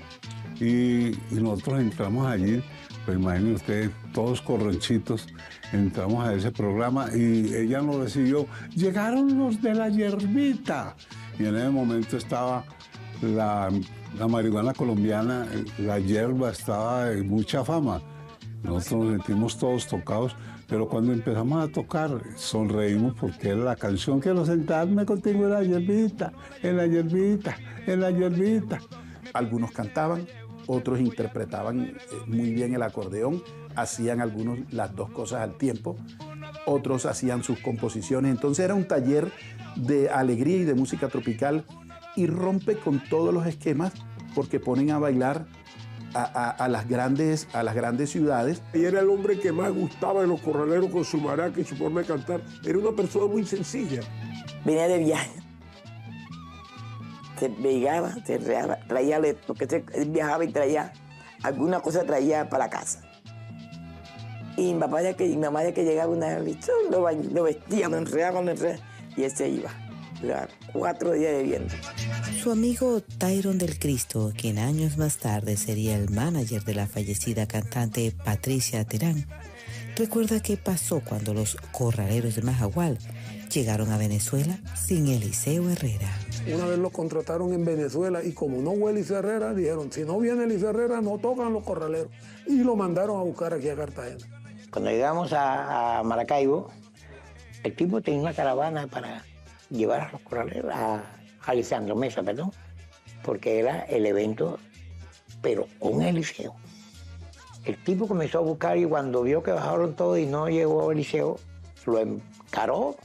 Y nosotros entramos allí, pues imaginen ustedes, todos corronchitos, entramos a ese programa y ella nos recibió. Llegaron los de la hierbita. Y en ese momento estaba la marihuana colombiana, la hierba estaba en mucha fama. Nosotros nos sentimos todos tocados, pero cuando empezamos a tocar, sonreímos porque era la canción que nos sentarme contigo en la hierbita, en la hierbita, en la hierbita. Algunos cantaban, otros interpretaban muy bien el acordeón, hacían algunos las dos cosas al tiempo, otros hacían sus composiciones. Entonces era un taller de alegría y de música tropical y rompe con todos los esquemas porque ponen a bailar a las grandes ciudades. Y era el hombre que más gustaba de los corraleros con su maraca y su forma de cantar. Era una persona muy sencilla. Venía de viaje. Se llegaba, se traía, porque él viajaba y traía alguna cosa, traía para casa. Y mi mamá ya que llegaba una vez, lo vestía, lo enredaba, y él se iba. 4 días de viento. Su amigo Tyron del Cristo, quien años más tarde sería el manager de la fallecida cantante Patricia Terán, recuerda qué pasó cuando los corraleros de Majagual llegaron a Venezuela sin Eliseo Herrera. Una vez lo contrataron en Venezuela y como no fue Eliseo Herrera, dijeron, si no viene Eliseo Herrera, no tocan los corraleros. Y lo mandaron a buscar aquí a Cartagena. Cuando llegamos a Maracaibo, el tipo tenía una caravana para llevar a los corraleros, a Lisandro Mesa, perdón, porque era el evento, pero con Eliseo. El tipo comenzó a buscar y cuando vio que bajaron todos y no llegó Eliseo, lo encaró.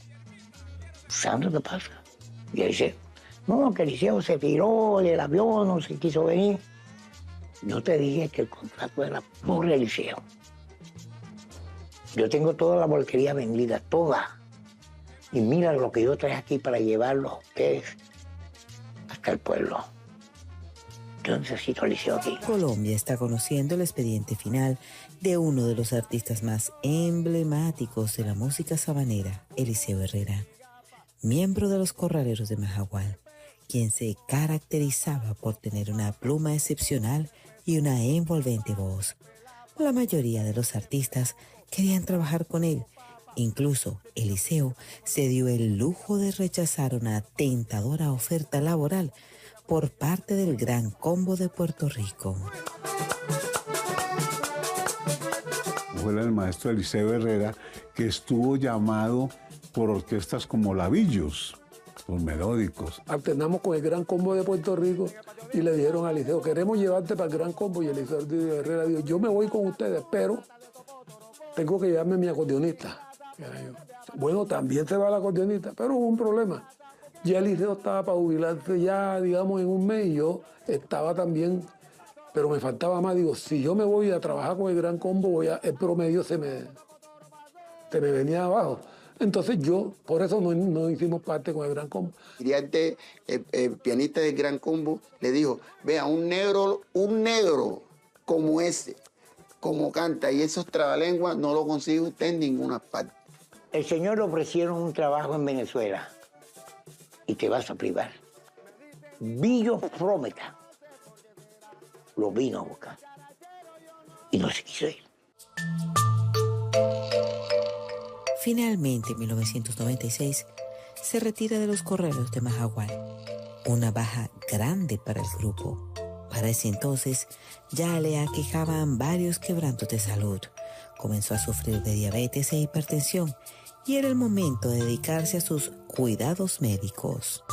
Sandro, ¿qué pasa? Y Eliseo, no, que Eliseo se tiró del avión, no se quiso venir. Yo te dije que el contrato era por Eliseo. Yo tengo toda la bolquería vendida, toda. Y mira lo que yo traje aquí para llevarlos a ustedes hasta el pueblo. Yo necesito Eliseo aquí. Colombia está conociendo el expediente final de uno de los artistas más emblemáticos de la música sabanera, Eliseo Herrera, miembro de los corraleros de Majagual, quien se caracterizaba por tener una pluma excepcional y una envolvente voz. La mayoría de los artistas querían trabajar con él. Incluso Eliseo se dio el lujo de rechazar una tentadora oferta laboral por parte del Gran Combo de Puerto Rico. Fue el maestro Eliseo Herrera, que estuvo llamado por orquestas como Lavillos, los melódicos. Alternamos con el Gran Combo de Puerto Rico y le dijeron a Eliseo, queremos llevarte para el Gran Combo. Y Eliseo Herrera dijo, yo me voy con ustedes, pero tengo que llevarme mi acordeonista. Bueno, también se va el acordeonista, pero hubo un problema. Ya Eliseo estaba para jubilarse ya, digamos, en un mes, y yo estaba también pero me faltaba más. Digo, si yo me voy a trabajar con el Gran Combo, el promedio se me venía abajo. Entonces yo, por eso no hicimos parte con el Gran Combo. El pianista del Gran Combo le dijo, vea, un negro como ese, como canta, y esos trabalenguas no lo consigue usted en ninguna parte. El señor le ofrecieron un trabajo en Venezuela y te vas a privar. Billo Frometa lo vino a buscar y no se quiso ir. Finalmente, en 1996, se retira de los corraleros de Majagual, una baja grande para el grupo. Para ese entonces, ya le aquejaban varios quebrantos de salud. Comenzó a sufrir de diabetes e hipertensión y era el momento de dedicarse a sus cuidados médicos.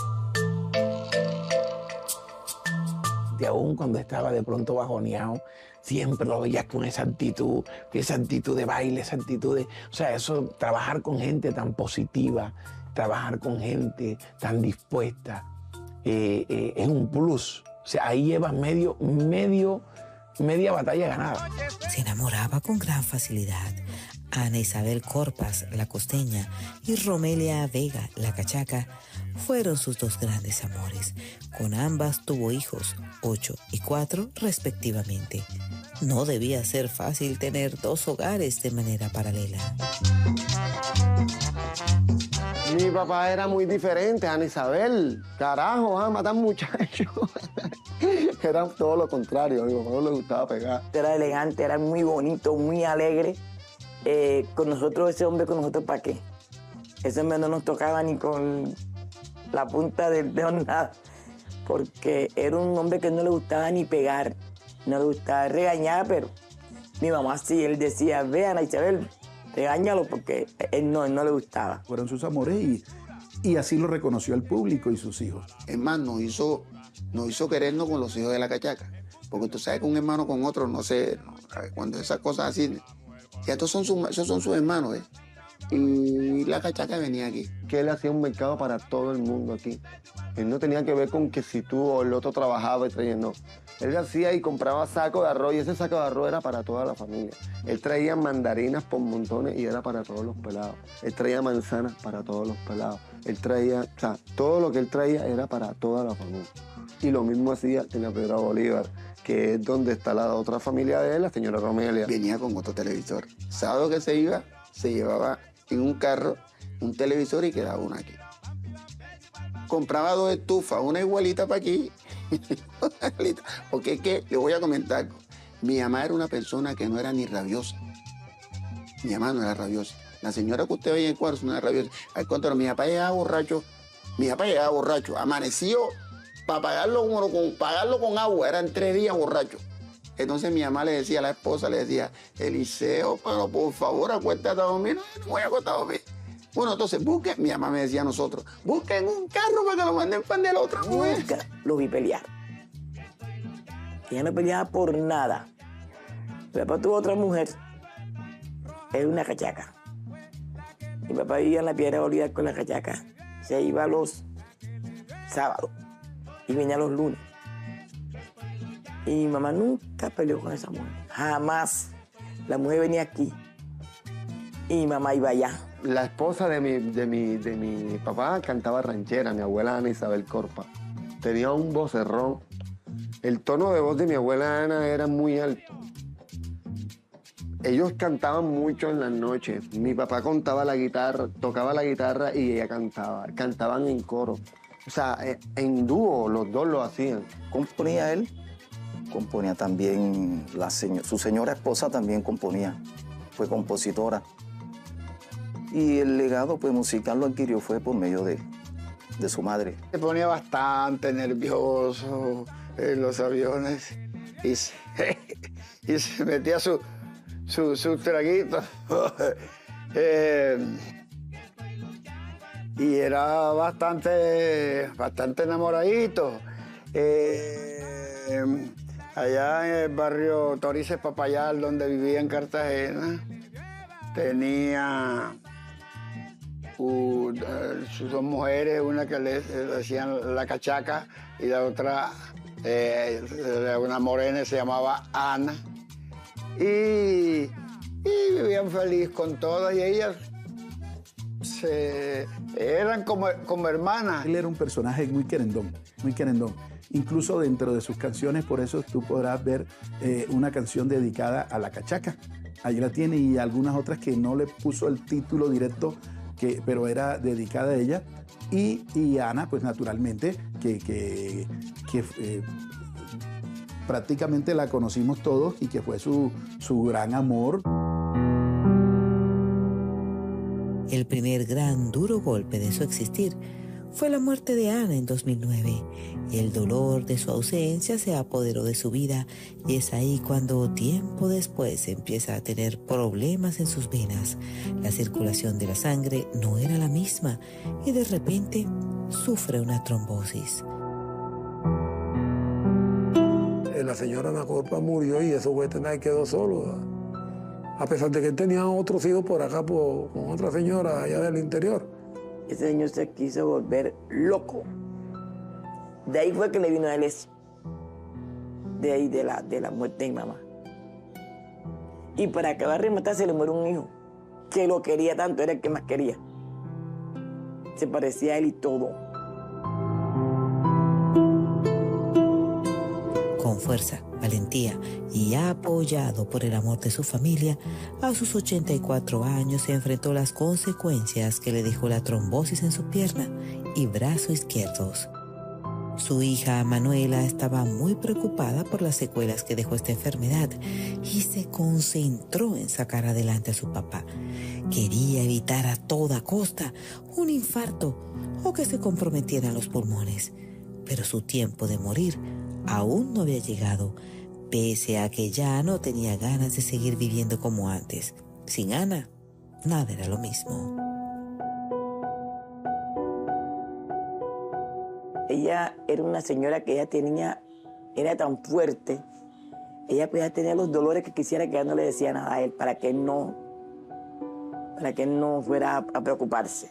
Y aún cuando estaba de pronto bajoneado, siempre lo veías con esa actitud de baile, esa actitud de... O sea, eso, trabajar con gente tan positiva, trabajar con gente tan dispuesta, es un plus. O sea, ahí llevas media batalla ganada. Se enamoraba con gran facilidad. Ana Isabel Corpas, la costeña, y Romelia Vega, la cachaca, fueron sus dos grandes amores. Con ambas tuvo hijos, 8 y 4 respectivamente. No debía ser fácil tener dos hogares de manera paralela. Mi papá era muy diferente, Ana Isabel. Carajo, a matar muchachos. Era todo lo contrario, a mi papá no le gustaba pegar. Era elegante, era muy bonito, muy alegre. Con nosotros, ese hombre con nosotros, ¿para qué? Ese hombre no nos tocaba ni con la punta del dedo, nada. Porque era un hombre que no le gustaba ni pegar, no le gustaba regañar, pero mi mamá sí, él decía, vean a Isabel, regáñalo, porque él no le gustaba. Fueron sus amores y así lo reconoció el público y sus hijos. Es más, nos hizo querernos con los hijos de la cachaca. Porque tú sabes que un hermano con otro, no sé, cuando esas cosas así, ya esos son sus hermanos, ¿eh? Y la cachaca venía aquí. Que él hacía un mercado para todo el mundo aquí. Él no tenía que ver con que si tú o el otro trabajaba y traía, no. Él hacía y compraba saco de arroz y ese saco de arroz era para toda la familia. Él traía mandarinas por montones y era para todos los pelados. Él traía manzanas para todos los pelados. Él traía, o sea, todo lo que él traía era para toda la familia. Y lo mismo hacía en la Piedra Bolívar, que es donde está la otra familia de él, la señora Romelia. Venía con otro televisor. Sábado que se iba, se llevaba en un carro un televisor y quedaba uno aquí. Compraba 2 estufas, una igualita para aquí. Porque es que, le voy a comentar algo. Mi mamá era una persona que no era ni rabiosa. Mi mamá no era rabiosa. La señora que usted ve en el cuadro no era rabiosa. Al contrario, mi papá llegaba borracho. Amaneció para pagarlo con agua. Eran 3 días borrachos. Entonces mi mamá le decía a la esposa, le decía, Eliseo, pero por favor, acuéstate a dormir. No voy a acostar a dormir. Bueno, entonces mi mamá me decía a nosotros, busquen un carro para que lo manden pan de la otra mujer. Nunca lo vi pelear. Ella no peleaba por nada. Mi papá tuvo otra mujer. Era una cachaca. Mi papá vivía en la Piedra Bolívar con la cachaca. Se iba los sábados y venía los lunes. Y mi mamá nunca peleó con esa mujer. Jamás. La mujer venía aquí y mi mamá iba allá. La esposa de mi papá cantaba ranchera, mi abuela Ana Isabel Corpa. Tenía un vocerrón. El tono de voz de mi abuela Ana era muy alto. Ellos cantaban mucho en las noches. Mi papá tocaba la guitarra y ella cantaba. Cantaban en coro. O sea, en dúo, los dos lo hacían. Componía él, componía también su señora esposa también componía. Fue compositora. Y el legado musical lo adquirió fue por medio de su madre. Se ponía bastante nervioso en los aviones y se metía su traguito. Y era bastante enamoradito. Allá en el barrio Torices Papayal, donde vivía en Cartagena, tenía sus 2 mujeres, una que le decían la cachaca y la otra Una morena se llamaba Ana. Y vivían feliz con todas y ellas eran como hermanas. Él era un personaje muy querendón, muy querendón. Incluso dentro de sus canciones, por eso tú podrás ver una canción dedicada a la cachaca. Allí la tiene y algunas otras que no le puso el título directo, pero era dedicada a ella. Y Ana, pues naturalmente, que prácticamente la conocimos todos y que fue su gran amor. El primer gran duro golpe de su existir fue la muerte de Ana en 2009. El dolor de su ausencia se apoderó de su vida y es ahí cuando tiempo después empieza a tener problemas en sus venas. La circulación de la sangre no era la misma y de repente sufre una trombosis. La señora Ana Corpa murió y eso Wetenay quedó solo, ¿verdad? A pesar de que tenía otros hijos por acá con otra señora allá del interior. Ese señor se quiso volver loco. De ahí fue que le vino a él eso. De ahí de la muerte de mi mamá. Y para acabar de rematar se le murió un hijo. Que lo quería tanto, era el que más quería. Se parecía a él y todo. Con fuerza, valentía y apoyado por el amor de su familia, a sus 84 años se enfrentó las consecuencias que le dejó la trombosis en su pierna y brazo izquierdos. Su hija Manuela estaba muy preocupada por las secuelas que dejó esta enfermedad y se concentró en sacar adelante a su papá. Quería evitar a toda costa un infarto o que se comprometieran los pulmones, pero su tiempo de morir aún no había llegado, pese a que ya no tenía ganas de seguir viviendo como antes. Sin Ana, nada era lo mismo. Ella era una señora que era tan fuerte. Ella podía tener los dolores que quisiera, que ella no le decía nada a él para que él no fuera a preocuparse.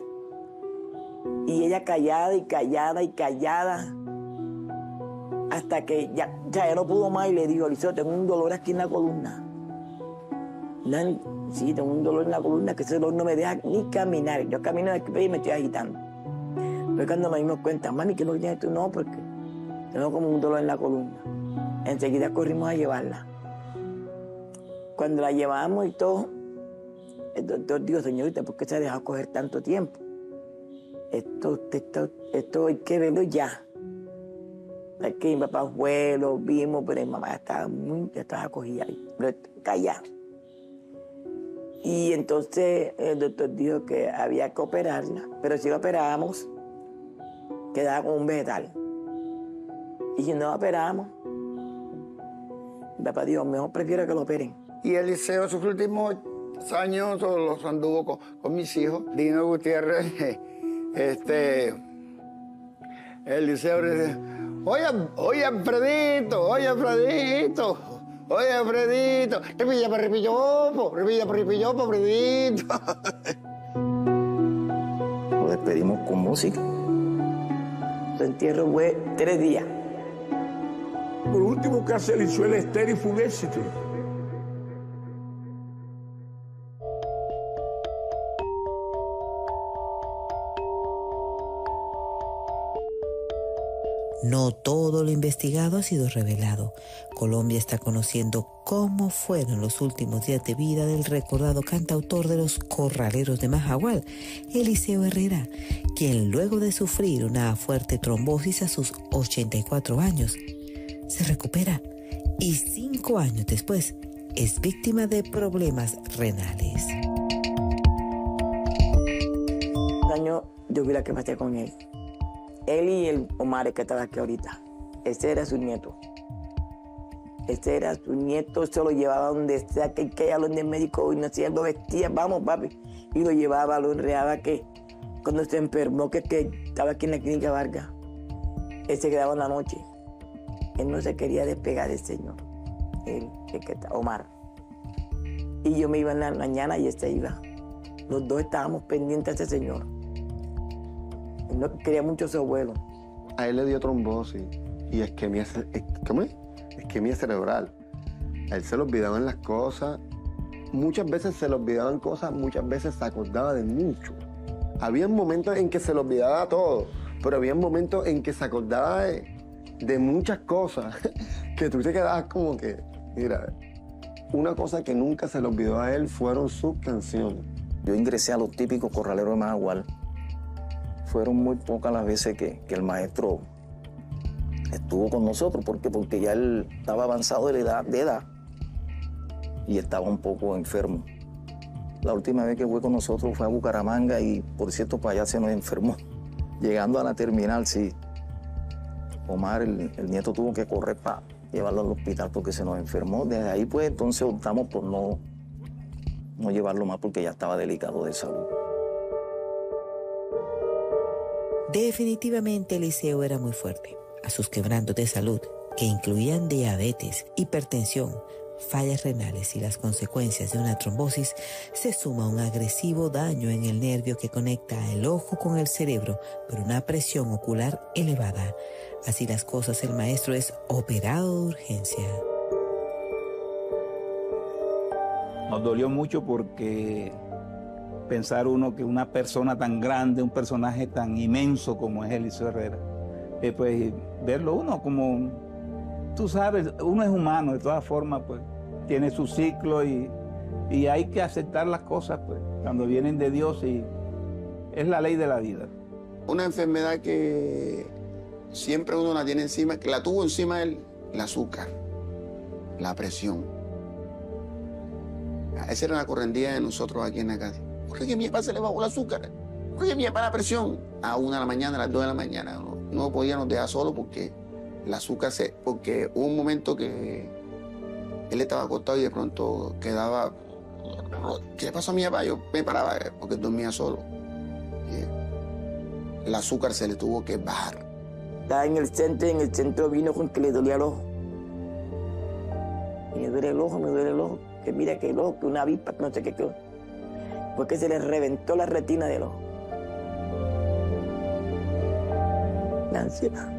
Y ella callada y callada y callada, hasta que ya no pudo más y le dijo: Eliseo, tengo un dolor aquí en la columna. Sí, tengo un dolor en la columna que ese dolor no me deja ni caminar. Yo camino de aquí y me estoy agitando. Pero cuando me dimos cuenta: mami, ¿qué es lo que tienes tú? No, porque tengo como un dolor en la columna. Enseguida corrimos a llevarla. Cuando la llevamos y todo, el doctor dijo: señorita, ¿por qué se ha dejado coger tanto tiempo? Esto hay que verlo ya. Aquí mi papá fue, lo vimos, pero mi mamá ya estaba cogida ahí, callada. Y entonces el doctor dijo que había que operarla, pero si la operábamos, quedaba con un vegetal. Y si no la operamos, mi papá dijo: mejor prefiero que lo operen. Y Eliseo, sus últimos años los anduvo con mis hijos. Dino Gutiérrez, Eliseo dice: oye, Alfredito, repilla, Alfredito. Lo despedimos con música. Su entierro fue 3 días. Lo último que hace Eliseo el estéril fue un éxito. No todo lo investigado ha sido revelado. Colombia está conociendo cómo fueron los últimos días de vida del recordado cantautor de los Corraleros de Majagual, Eliseo Herrera, quien luego de sufrir una fuerte trombosis a sus 84 años, se recupera y 5 años después es víctima de problemas renales. Un año yo vi la que pasé con él. Él y el Omar, que estaba aquí ahorita. Ese era su nieto. Se lo llevaba donde sea, que a donde el médico y no hacía, lo vestía, vamos papi. Y lo llevaba, lo enredaba, que cuando se enfermó, que estaba aquí en la clínica Vargas, él se quedaba en la noche. Él no se quería despegar del señor, Omar. Y yo me iba en la mañana y él se iba. Los dos estábamos pendientes de ese señor. Él no quería mucho a su abuelo. A él le dio trombosis y isquemia cerebral. A él se le olvidaban las cosas, muchas veces se le olvidaban cosas, muchas veces se acordaba de mucho. Había momentos en que se le olvidaba todo, pero había momentos en que se acordaba de muchas cosas que tú te quedabas como que, mira, una cosa que nunca se le olvidó a él fueron sus canciones. Yo ingresé a los típicos corraleros de Majagual. Fueron muy pocas las veces que el maestro estuvo con nosotros, porque ya él estaba avanzado de edad y estaba un poco enfermo. La última vez que fue con nosotros fue a Bucaramanga y, por cierto, para allá se nos enfermó. Llegando a la terminal, sí, Omar, el nieto, tuvo que correr para llevarlo al hospital porque se nos enfermó. Desde ahí, pues, entonces optamos por no llevarlo más porque ya estaba delicado de salud. Definitivamente Eliseo era muy fuerte. A sus quebrantos de salud, que incluían diabetes, hipertensión, fallas renales y las consecuencias de una trombosis, se suma un agresivo daño en el nervio que conecta el ojo con el cerebro por una presión ocular elevada. Así las cosas, el maestro es operado de urgencia. Nos dolió mucho porque pensar uno que una persona tan grande, un personaje tan inmenso como es Eliseo Herrera, pues verlo uno como, tú sabes, uno es humano, de todas formas, pues tiene su ciclo y hay que aceptar las cosas, pues, cuando vienen de Dios, y es la ley de la vida. Una enfermedad que siempre uno la tiene encima, que la tuvo encima él, el azúcar, la presión. Esa era la correndía de nosotros aquí en la casa. ¿Por qué a mi papá se le bajó el azúcar? ¿Por qué a mi papá la presión? A 1 de la mañana, a las 2 de la mañana. No podíamos dejar solo porque el azúcar porque hubo un momento que él estaba acostado y de pronto quedaba, ¿qué le pasó a mi papá? Yo me paraba porque dormía solo. Y el azúcar se le tuvo que bajar. Estaba en el centro vino con que le dolía el ojo. Y me duele el ojo, que mira que el ojo, que una avispa, que no sé qué. Porque se le reventó la retina del ojo. La ansiedad.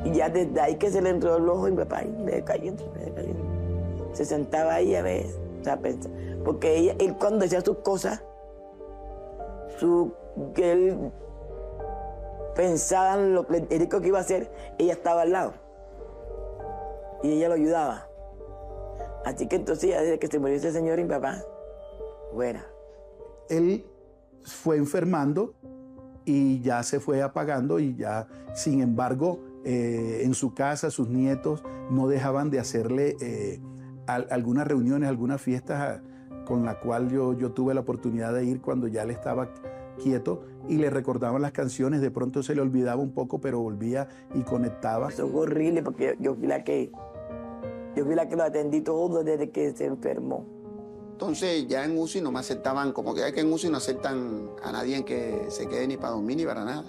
Y ya desde ahí que se le entró el ojo y mi papá me cayó. Se sentaba ahí a ver, o sea, pensar. Porque él cuando hacía sus cosas, que él pensaba en lo que iba a hacer, ella estaba al lado. Y ella lo ayudaba. Así que entonces ya desde que se murió ese señor y mi papá, fuera. Él fue enfermando y ya se fue apagando y ya, sin embargo, en su casa, sus nietos no dejaban de hacerle algunas reuniones, algunas fiestas con la cual yo tuve la oportunidad de ir cuando ya él estaba quieto y le recordaban las canciones. De pronto se le olvidaba un poco, pero volvía y conectaba. Eso fue horrible porque yo fui la que lo atendí todo desde que se enfermó. Entonces ya en UCI no me aceptaban, como que en UCI no aceptan a nadie que se quede ni para dormir ni para nada.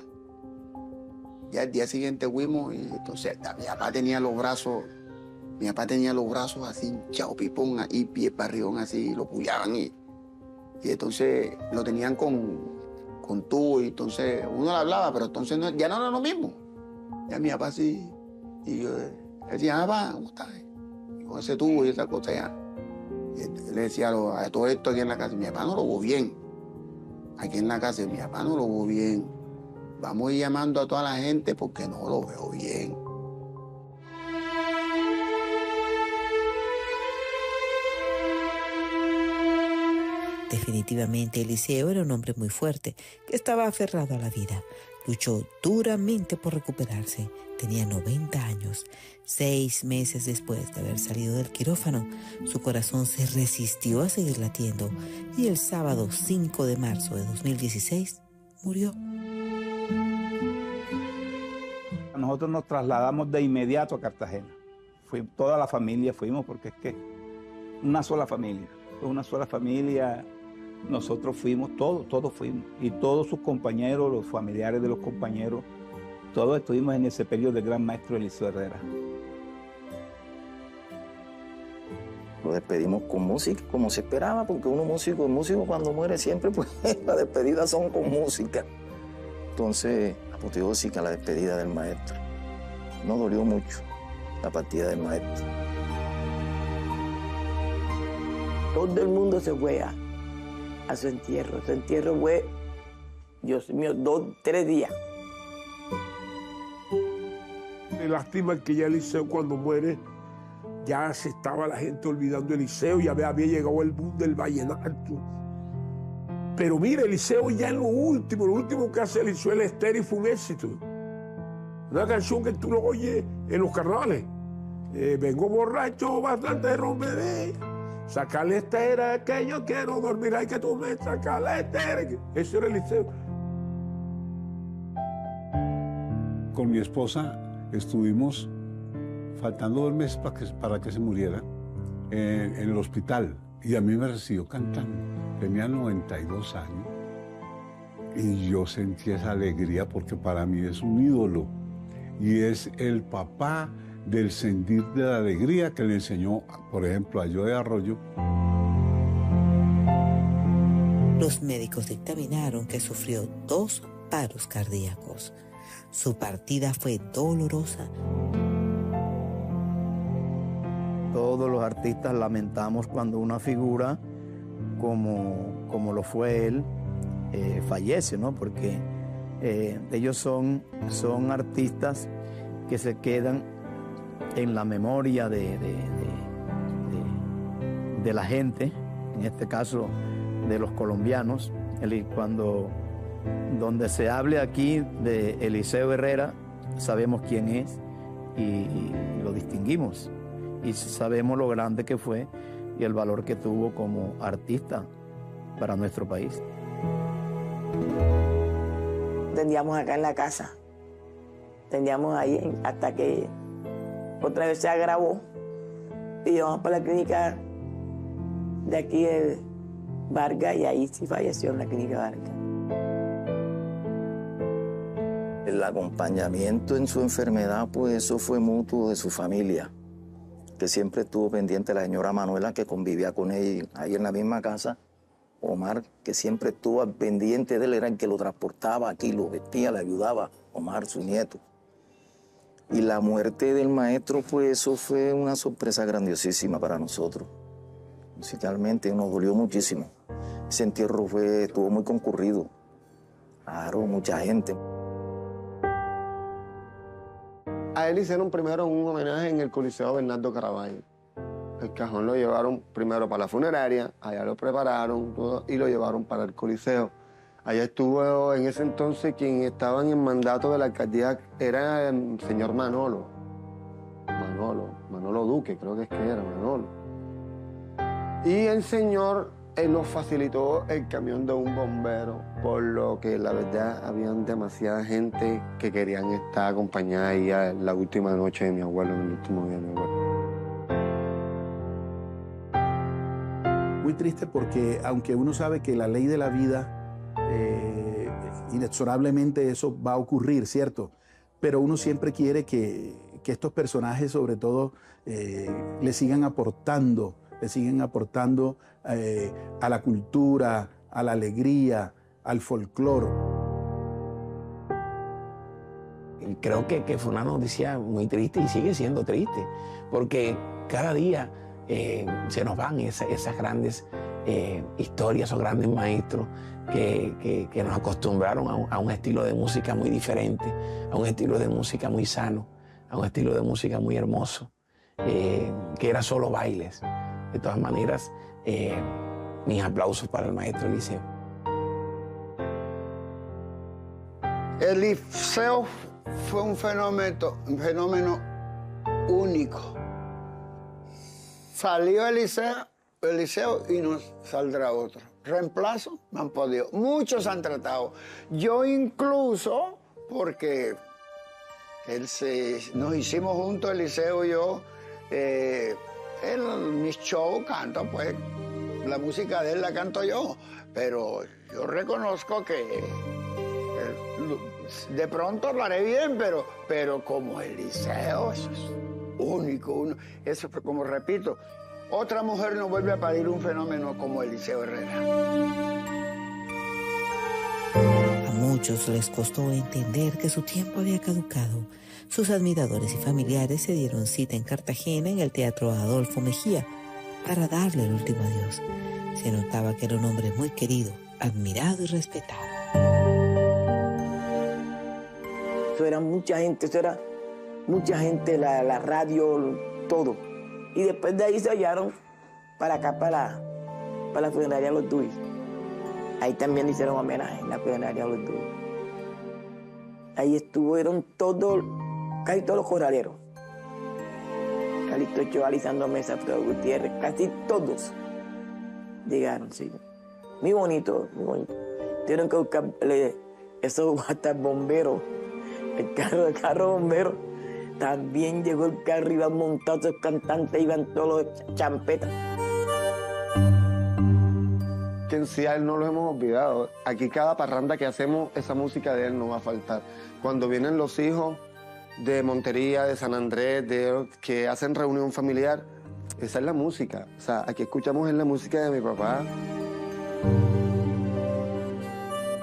Ya el día siguiente fuimos y entonces mi papá tenía los brazos así hinchados, pipón, y pie barrigón así, lo pullaban y entonces lo tenían con tubo y entonces uno le hablaba, pero entonces ya no era lo mismo. Ya mi papá así, y yo decía, papá, ¿cómo estás? Y con ese tubo y esa cosa ya. Y le decía a todo esto aquí en la casa, mi papá no lo veo bien. Aquí en la casa, mi papá no lo veo bien. Vamos a ir llamando a toda la gente porque no lo veo bien. Definitivamente Eliseo era un hombre muy fuerte, que estaba aferrado a la vida. Luchó duramente por recuperarse. Tenía 90 años. 6 meses después de haber salido del quirófano, su corazón se resistió a seguir latiendo y el sábado 5 de marzo de 2016 murió. Nosotros nos trasladamos de inmediato a Cartagena. Toda la familia fuimos porque es que una sola familia. Nosotros fuimos, todos fuimos. Y todos sus compañeros, los familiares de los compañeros, todos estuvimos en ese periodo del gran maestro Eliseo Herrera. Lo despedimos con música, como se esperaba, porque uno músico cuando muere siempre, pues las despedidas son con música. Entonces, apoteósica la despedida del maestro. Nos dolió mucho la partida del maestro. Todo el mundo se fue a su entierro. Su entierro fue, Dios mío, 3 días. Me lástima que ya Eliseo cuando muere, ya se estaba la gente olvidando de Eliseo, ya había llegado el boom del vallenato. Pero mira, Eliseo ya en lo último que hace Eliseo el estéreo fue un éxito. Una canción que tú lo oyes en los carnavales. Vengo borracho, bastante rompedé. Saca la estera que yo quiero dormir, ay que tú me sacas la estera. Ese era Eliseo. Con mi esposa estuvimos faltando 2 meses para que se muriera en el hospital. Y a mí me recibió cantando. Tenía 92 años. Y yo sentí esa alegría porque para mí es un ídolo. Y es el papá del sentir de la alegría que le enseñó, por ejemplo, a Joe Arroyo. Los médicos dictaminaron que sufrió 2 paros cardíacos. Su partida fue dolorosa. Todos los artistas lamentamos cuando una figura, como lo fue él, fallece, ¿no? Porque ellos son artistas que se quedan en la memoria de la gente, en este caso de los colombianos. Donde se hable aquí de Eliseo Herrera, sabemos quién es y lo distinguimos. Y sabemos lo grande que fue y el valor que tuvo como artista para nuestro país. Teníamos acá en la casa, teníamos ahí hasta que otra vez se agravó y íbamos para la clínica de aquí de Vargas y ahí sí falleció en la clínica Vargas. El acompañamiento en su enfermedad, pues eso fue mutuo de su familia, que siempre estuvo pendiente la señora Manuela, que convivía con él ahí en la misma casa. Omar, que siempre estuvo al pendiente de él, era el que lo transportaba aquí, lo vestía, le ayudaba. Omar, su nieto. Y la muerte del maestro, pues eso fue una sorpresa grandiosísima para nosotros. Musicalmente nos dolió muchísimo. Ese entierro estuvo muy concurrido. Claro, mucha gente. A él hicieron primero un homenaje en el Coliseo Bernardo Caraballo. El cajón lo llevaron primero para la funeraria, allá lo prepararon todo, y lo llevaron para el Coliseo. Allá estuvo en ese entonces quien estaba en el mandato de la alcaldía, era el señor Manolo Duque, creo que es que era Manolo. Y el señor nos facilitó el camión de un bombero, por lo que la verdad habían demasiada gente que querían estar acompañada ahí a la última noche de mi abuelo, en el último día de mi abuelo. Muy triste porque aunque uno sabe que la ley de la vida, inexorablemente eso va a ocurrir, ¿cierto? Pero uno siempre quiere que estos personajes, sobre todo, le sigan aportando a la cultura, a la alegría, al folclore. Creo que fue una noticia muy triste y sigue siendo triste, porque cada día se nos van esas grandes historias, esos grandes maestros que nos acostumbraron a un estilo de música muy diferente, a un estilo de música muy sano, a un estilo de música muy hermoso, que era solo bailes. De todas maneras, mis aplausos para el maestro Eliseo. Eliseo fue un fenómeno único. Salió Eliseo y nos saldrá otro. Reemplazo, no han podido. Muchos han tratado. Yo incluso, porque nos hicimos juntos, Eliseo y yo, en mis shows canto, pues, la música de él la canto yo. Pero yo reconozco que de pronto lo haré bien, pero como Eliseo, eso es único. Eso fue, como repito, otra mujer no vuelve a parir un fenómeno como Eliseo Herrera. muchos les costó entender que su tiempo había caducado. Sus admiradores y familiares se dieron cita en Cartagena en el Teatro Adolfo Mejía para darle el último adiós. Se notaba que era un hombre muy querido, admirado y respetado. Eso era mucha gente, la radio, todo. Y después de ahí se hallaron para acá, para la funeraria Los Duis. Ahí también le hicieron homenaje en la funeraria Los Duis. Ahí estuvieron casi todos los corraleros. Calixto Ochoa, Lisandro Mesa, Alfredo Gutiérrez, casi todos llegaron, sí. Muy bonito, muy bonito. Tuvieron que buscarle eso hasta el bombero, el carro bombero. También llegó el carro, iban montados los cantantes, iban todos los champetas. Que en sí a él no lo hemos olvidado. Aquí cada parranda que hacemos, esa música de él no va a faltar. Cuando vienen los hijos de Montería, de San Andrés, que hacen reunión familiar, esa es la música. O sea, aquí escuchamos la música de mi papá.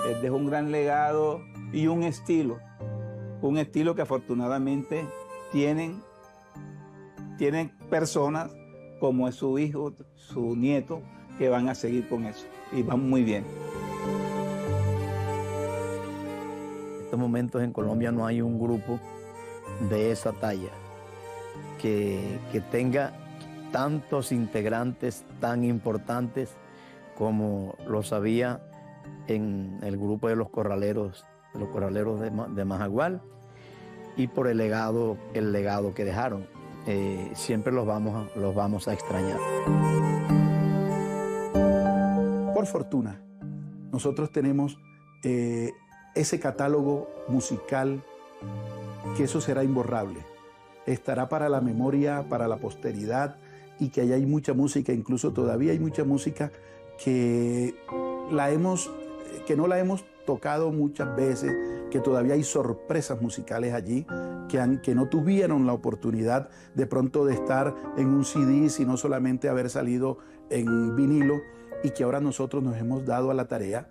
Él dejó un gran legado y un estilo que afortunadamente tienen personas como es su hijo, su nieto, que van a seguir con eso y van muy bien. En estos momentos en Colombia no hay un grupo de esa talla que tenga tantos integrantes tan importantes como los había en el grupo de los corraleros de Majagual, y por el legado que dejaron. Siempre los vamos a extrañar. Por fortuna, nosotros tenemos ese catálogo musical, que eso será imborrable. Estará para la memoria, para la posteridad, y que allá hay mucha música, incluso todavía hay mucha música que no la hemos tocado muchas veces, que todavía hay sorpresas musicales allí, que no tuvieron la oportunidad de pronto de estar en un CD, sino solamente haber salido en vinilo, y que ahora nosotros nos hemos dado a la tarea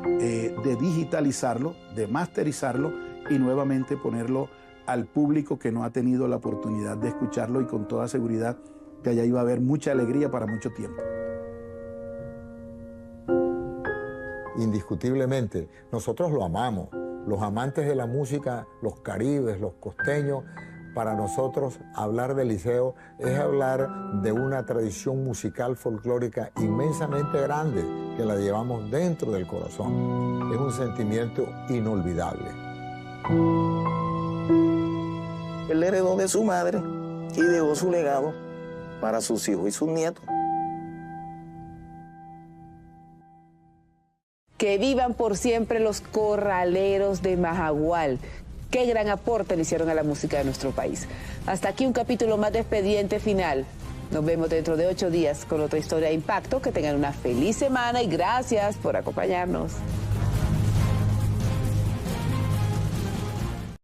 de digitalizarlo, de masterizarlo y nuevamente ponerlo al público que no ha tenido la oportunidad de escucharlo, y con toda seguridad que allá iba a haber mucha alegría para mucho tiempo. Indiscutiblemente, nosotros lo amamos. Los amantes de la música, los caribes, los costeños, para nosotros hablar de Liceo es hablar de una tradición musical folclórica inmensamente grande que la llevamos dentro del corazón. Es un sentimiento inolvidable. Él heredó de su madre y dejó su legado para sus hijos y sus nietos. Que vivan por siempre los corraleros de Majagual. Qué gran aporte le hicieron a la música de nuestro país. Hasta aquí un capítulo más de Expediente Final. Nos vemos dentro de 8 días con otra historia de impacto. Que tengan una feliz semana y gracias por acompañarnos.